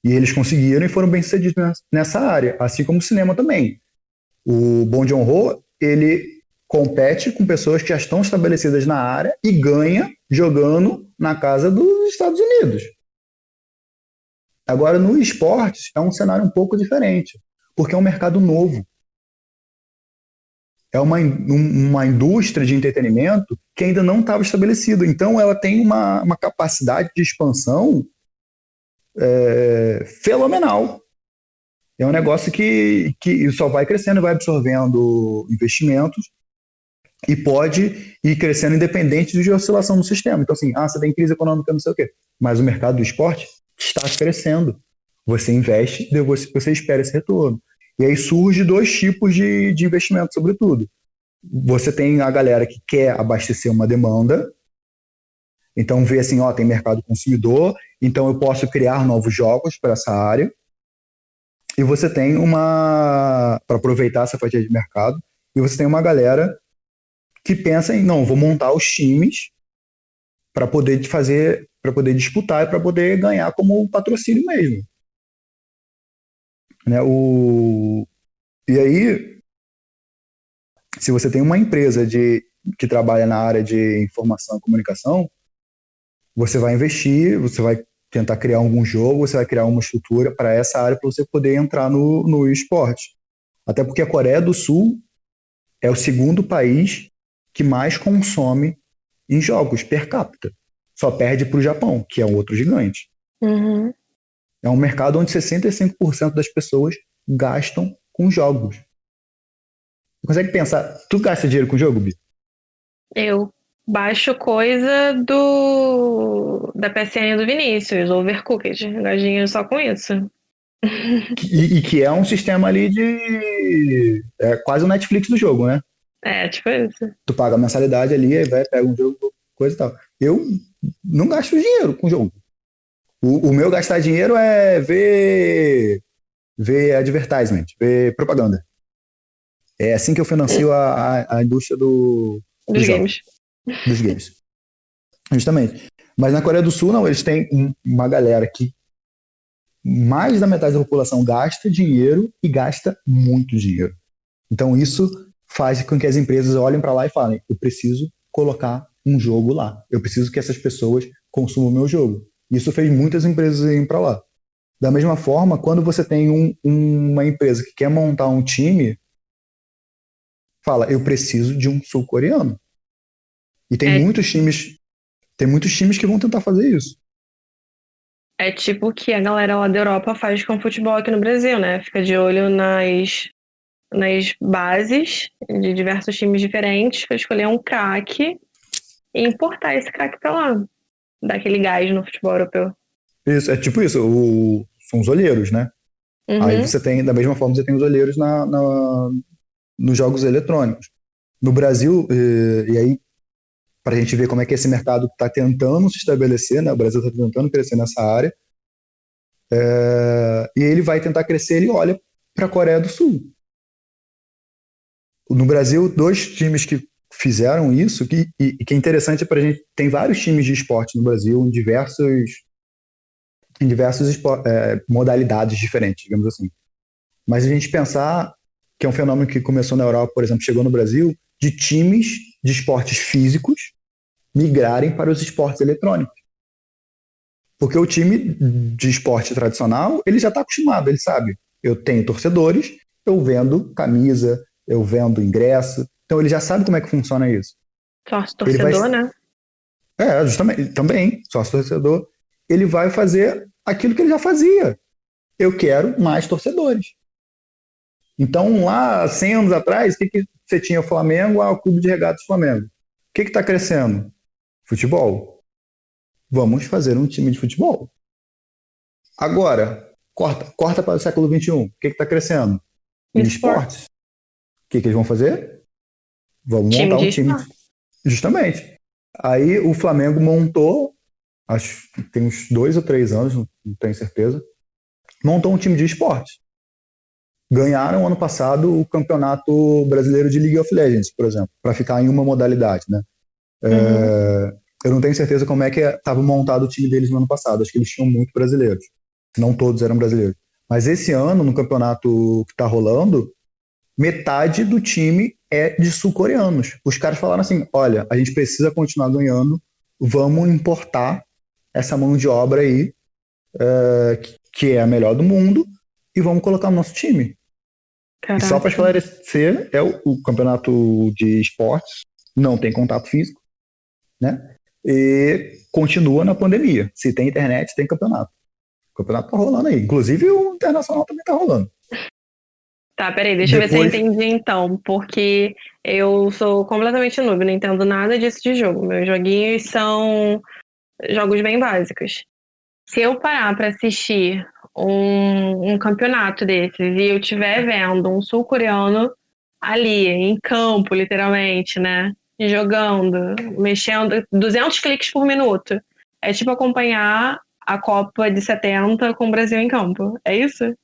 E eles conseguiram e foram bem-sucedidos nessa área, assim como o cinema também. O Bong Joon-ho, ele compete com pessoas que já estão estabelecidas na área e ganha jogando na casa dos Estados Unidos. Agora, no esportes, é um cenário um pouco diferente, porque é um mercado novo. é uma indústria de entretenimento que ainda não estava estabelecida. Então, ela tem uma capacidade de expansão fenomenal. É um negócio que só vai crescendo, vai absorvendo investimentos e pode ir crescendo independente de oscilação no sistema. Então, assim, você tem crise econômica, não sei o quê. Mas o mercado do esporte está crescendo. Você investe, você espera esse retorno. E aí surge dois tipos de investimento, sobretudo. Você tem a galera que quer abastecer uma demanda, então vê assim, tem mercado consumidor, então eu posso criar novos jogos para essa área. E você tem para aproveitar essa fatia de mercado, e você tem uma galera que pensa em, não, vou montar os times para poder fazer, para poder disputar e para poder ganhar como patrocínio mesmo. Né? E aí, se você tem uma empresa que trabalha na área de informação e comunicação, você vai investir, você vai tentar criar algum jogo, você vai criar uma estrutura para essa área para você poder entrar no esporte. Até porque a Coreia do Sul é o segundo país que mais consome em jogos per capita. Só perde para o Japão, que é um outro gigante. Uhum. É um mercado onde 65% das pessoas gastam com jogos. Você consegue pensar, tu gasta dinheiro com jogo, Bi? Eu baixo coisa da PSN do Vinícius, Overcooked. Eu gasto dinheiro só com isso. E que é um sistema ali de... É quase o Netflix do jogo, né? É, tipo isso. Tu paga a mensalidade ali, aí vai, pega um jogo, coisa e tal. Eu não gasto dinheiro com jogo. O meu gastar dinheiro é ver advertisement, ver propaganda. É assim que eu financio a indústria dos games. Dos games. Justamente. Mas na Coreia do Sul, não, eles têm uma galera que mais da metade da população gasta dinheiro e gasta muito dinheiro. Então isso faz com que as empresas olhem para lá e falem, eu preciso colocar um jogo lá. Eu preciso que essas pessoas consumam o meu jogo. Isso fez muitas empresas irem para lá. Da mesma forma, quando você tem uma empresa que quer montar um time, fala, eu preciso de um sul-coreano. E tem muitos times que vão tentar fazer isso. É tipo o que a galera lá da Europa faz com o futebol aqui no Brasil, né? Fica de olho nas bases de diversos times diferentes para escolher um craque e importar esse craque para lá. Dar aquele gás no futebol europeu. Isso, é tipo isso, são os olheiros, né? Uhum. Aí você tem, da mesma forma, você tem os olheiros nos jogos eletrônicos. No Brasil, e aí, para a gente ver como é que esse mercado está tentando se estabelecer, né? O Brasil está tentando crescer nessa área, e ele vai tentar crescer, ele olha para a Coreia do Sul. No Brasil, dois times que fizeram isso, e que é interessante para a gente, tem vários times de esporte no Brasil, em diversas modalidades diferentes, digamos assim. Mas a gente pensar que é um fenômeno que começou na Europa, por exemplo, chegou no Brasil, de times de esportes físicos migrarem para os esportes eletrônicos. Porque o time de esporte tradicional, ele já está acostumado, ele sabe, eu tenho torcedores, eu vendo camisa, eu vendo ingresso, então ele já sabe como é que funciona isso. Sócio torcedor, né? Justamente, também, sócio torcedor. Ele vai fazer aquilo que ele já fazia. Eu quero mais torcedores. Então, lá, 100 anos atrás, o que você tinha? O Flamengo, o Clube de Regatas Flamengo. O que está crescendo? Futebol. Vamos fazer um time de futebol. Agora, corta para o século XXI. O que está crescendo? Esportes. O que eles vão fazer? Vamos montar um time. Justamente. Aí o Flamengo montou, acho que tem uns 2 ou 3 anos, não tenho certeza, montou um time de esporte. Ganharam ano passado o Campeonato Brasileiro de League of Legends, por exemplo, para ficar em uma modalidade, né? Eu não tenho certeza como é que estava montado o time deles no ano passado. Acho que eles tinham muito brasileiros. Não todos eram brasileiros. Mas esse ano, no campeonato que está rolando, metade do time é de sul-coreanos. Os caras falaram assim, olha, a gente precisa continuar ganhando, vamos importar essa mão de obra aí, que é a melhor do mundo, e vamos colocar no nosso time. E só para Caraca. esclarecer, o campeonato de esportes não tem contato físico, né? E continua na pandemia. Se tem internet, tem campeonato. O campeonato tá rolando aí. Inclusive o internacional também tá rolando. Tá, peraí, deixa eu ver se eu Depois, entendi então, porque eu sou completamente noob, não entendo nada disso de jogo. Meus joguinhos são jogos bem básicos. Se eu parar pra assistir um campeonato desses e eu estiver vendo um sul-coreano ali, em campo, literalmente, né? Jogando, mexendo, 200 cliques por minuto. É tipo acompanhar a Copa de 70 com o Brasil em campo. É isso?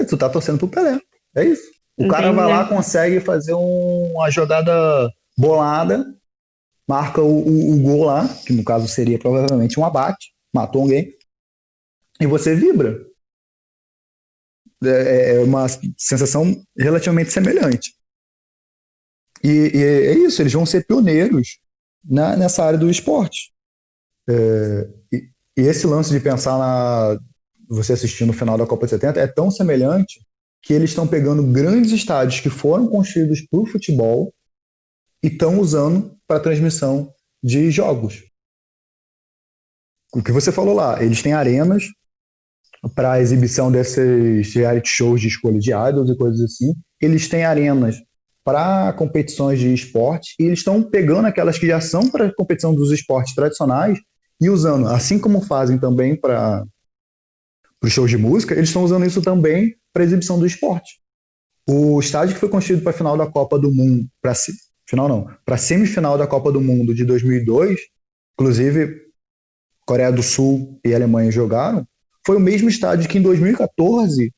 tu tá torcendo pro Pelé. É isso. O cara vai lá, Entendi. consegue fazer uma jogada bolada, marca o gol lá, que no caso seria provavelmente um abate, matou alguém, e você vibra. É uma sensação relativamente semelhante. E é isso, eles vão ser pioneiros nessa área do esporte. E esse lance de pensar você assistindo o final da Copa de 70 é tão semelhante que eles estão pegando grandes estádios que foram construídos para o futebol e estão usando para transmissão de jogos. O que você falou lá, eles têm arenas para exibição desses reality shows de escolha de idols e coisas assim. Eles têm arenas para competições de esporte e eles estão pegando aquelas que já são para competição dos esportes tradicionais e usando, assim como fazem também para os shows de música, eles estão usando isso também para exibição do esporte. O estádio que foi construído para a final da Copa do Mundo, para semifinal da Copa do Mundo de 2002, inclusive Coreia do Sul e Alemanha jogaram, foi o mesmo estádio que em 2014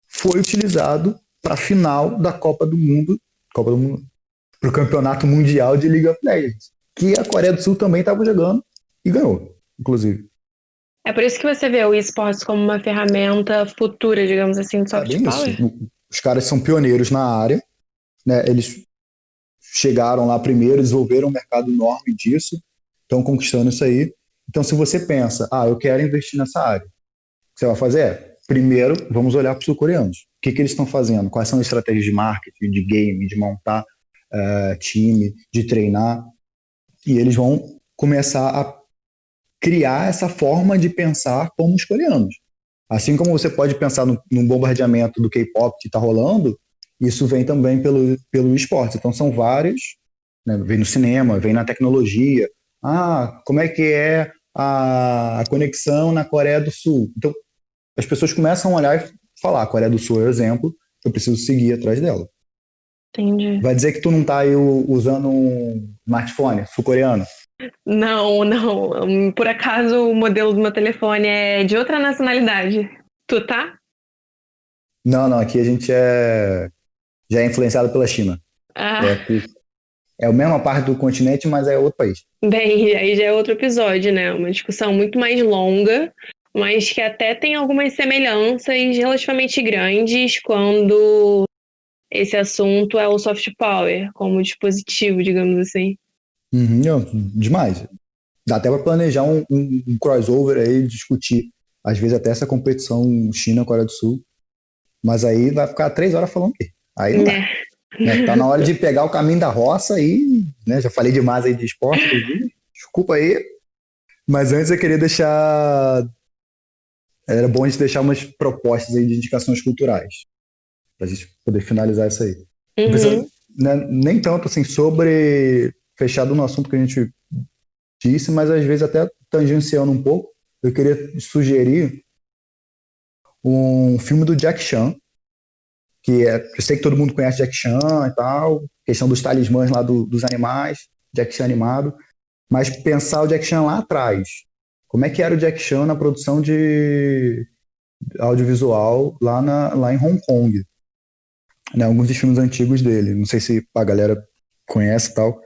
foi utilizado para a final da Copa do Mundo, para o Campeonato Mundial de League of Legends, que a Coreia do Sul também estava jogando e ganhou, inclusive. É por isso que você vê o esportes como uma ferramenta futura, digamos assim, de É soft bem isso. power? Os caras são pioneiros na área, né? Eles chegaram lá primeiro, desenvolveram um mercado enorme disso, estão conquistando isso aí. Então, se você pensa, eu quero investir nessa área, o que você vai fazer primeiro, vamos olhar para os sul-coreanos. O que eles estão fazendo? Quais são as estratégias de marketing, de game, de montar time, de treinar? E eles vão começar a criar essa forma de pensar como os coreanos. Assim como você pode pensar num bombardeamento do K-pop que está rolando, isso vem também pelo esporte. Então são vários, né? Vem no cinema, vem na tecnologia. Como é que é a conexão na Coreia do Sul? Então as pessoas começam a olhar e falar, a Coreia do Sul é o exemplo, eu preciso seguir atrás dela. Entendi. Vai dizer que tu não está aí usando um smartphone sul-coreano? Não, não. Por acaso o modelo do meu telefone é de outra nacionalidade. Tu tá? Não, aqui a gente já é influenciado pela China. Ah, É a mesma parte do continente, mas é outro país. bem, aí já é outro episódio, né? Uma discussão muito mais longa, mas que até tem algumas semelhanças relativamente grandes quando esse assunto é o soft power, como dispositivo, digamos assim. Demais. Dá até para planejar um crossover aí, discutir. Às vezes até essa competição China-Coreia do Sul. Mas aí vai ficar 3 horas falando aqui. Aí não dá. Né? Né? Tá na hora de pegar o caminho da roça e, né, já falei demais aí de esporte, inclusive. Desculpa aí. Mas antes eu queria deixar. Era bom a gente deixar umas propostas aí de indicações culturais. Pra gente poder finalizar isso aí. Não precisa, Uhum. né, nem tanto assim sobre fechado no assunto que a gente disse, mas às vezes até tangenciando um pouco, eu queria sugerir um filme do Jack Chan, eu sei que todo mundo conhece Jack Chan e tal, questão dos talismãs lá dos animais, Jack Chan animado, mas pensar o Jack Chan lá atrás. Como é que era o Jack Chan na produção de audiovisual lá em Hong Kong? Né, alguns dos filmes antigos dele, não sei se a galera conhece e tal.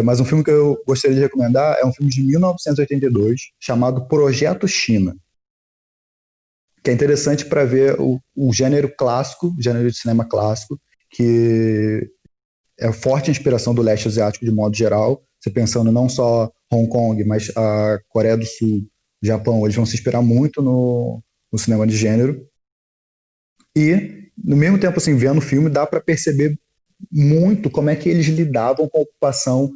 Mas um filme que eu gostaria de recomendar é um filme de 1982 chamado Projeto China, que é interessante para ver o gênero clássico, gênero de cinema clássico, que é forte inspiração do leste asiático de modo geral. Você pensando não só Hong Kong, mas a Coreia do Sul, Japão, eles vão se inspirar muito no cinema de gênero. E no mesmo tempo, assim, vendo o filme, dá para perceber muito como é que eles lidavam com a ocupação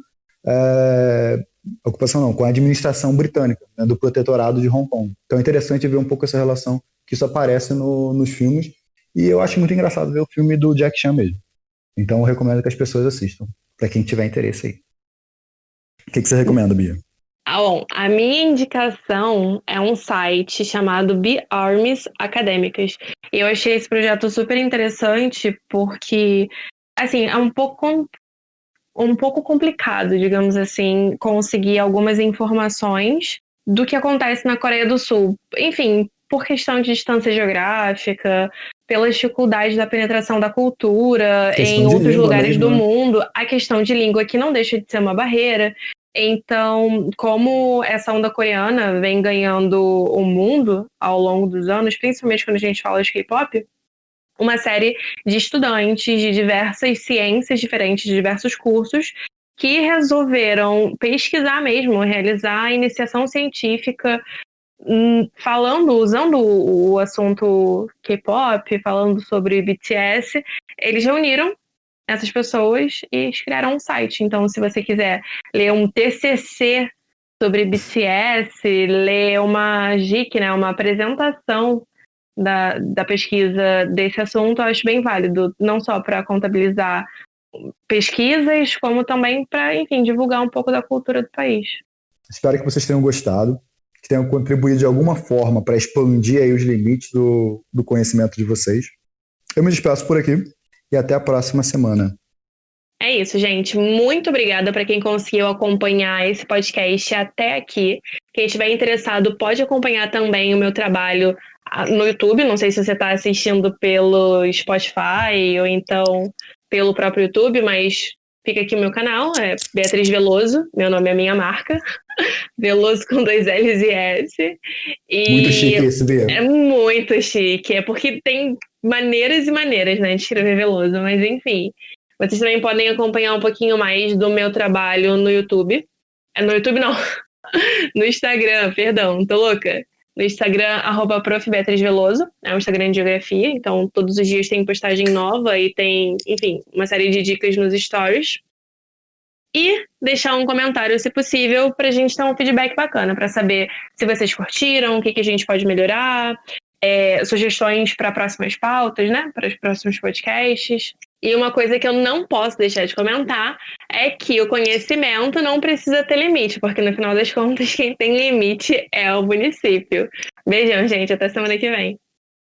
não, com a administração britânica, né, do protetorado de Hong Kong. Então é interessante ver um pouco essa relação que isso aparece nos filmes, e eu acho muito engraçado ver o filme do Jack Chan mesmo. Então eu recomendo que as pessoas assistam, para quem tiver interesse aí. O que você recomenda, Bia? Bom, a minha indicação é um site chamado B-Arms Acadêmicas. Eu achei esse projeto super interessante porque, assim, é um pouco complicado, digamos assim, conseguir algumas informações do que acontece na Coreia do Sul. Enfim, por questão de distância geográfica, pelas dificuldades da penetração da cultura Questão em de outros língua lugares mesmo, do né? mundo, a questão de língua que não deixa de ser uma barreira. Então, como essa onda coreana vem ganhando o mundo ao longo dos anos, principalmente quando a gente fala de K-pop, uma série de estudantes de diversas ciências diferentes, de diversos cursos, que resolveram pesquisar mesmo, realizar a iniciação científica, usando o assunto K-pop, falando sobre BTS. Eles reuniram essas pessoas e eles criaram um site. Então, se você quiser ler um TCC sobre BTS, ler uma JIC, né, uma apresentação da pesquisa desse assunto, eu acho bem válido, não só para contabilizar pesquisas, como também para, enfim, divulgar um pouco da cultura do país. Espero que vocês tenham gostado, que tenham contribuído de alguma forma para expandir aí os limites do conhecimento de vocês. Eu me despeço por aqui e até a próxima semana. É isso, gente. Muito obrigada para quem conseguiu acompanhar esse podcast até aqui. Quem estiver interessado pode acompanhar também o meu trabalho no YouTube. Não sei se você está assistindo pelo Spotify ou então pelo próprio YouTube, mas fica aqui o meu canal, é Beatriz Veloso. Meu nome é minha marca. Veloso com 2 L's e S. Muito E chique esse, Bia. é muito chique. É porque tem maneiras e maneiras, né, de escrever Veloso, mas enfim. Vocês também podem acompanhar um pouquinho mais do meu trabalho no YouTube. No YouTube não, no Instagram, perdão, tô louca. No Instagram, @profBeatrizVeloso, é um Instagram de geografia, então todos os dias tem postagem nova e tem, enfim, uma série de dicas nos stories. E deixar um comentário, se possível, pra gente ter um feedback bacana, pra saber se vocês curtiram, o que a gente pode melhorar, sugestões para próximas pautas, né? Para os próximos podcasts. E uma coisa que eu não posso deixar de comentar é que o conhecimento não precisa ter limite, porque no final das contas, quem tem limite é o município. Beijão, gente. Até semana que vem.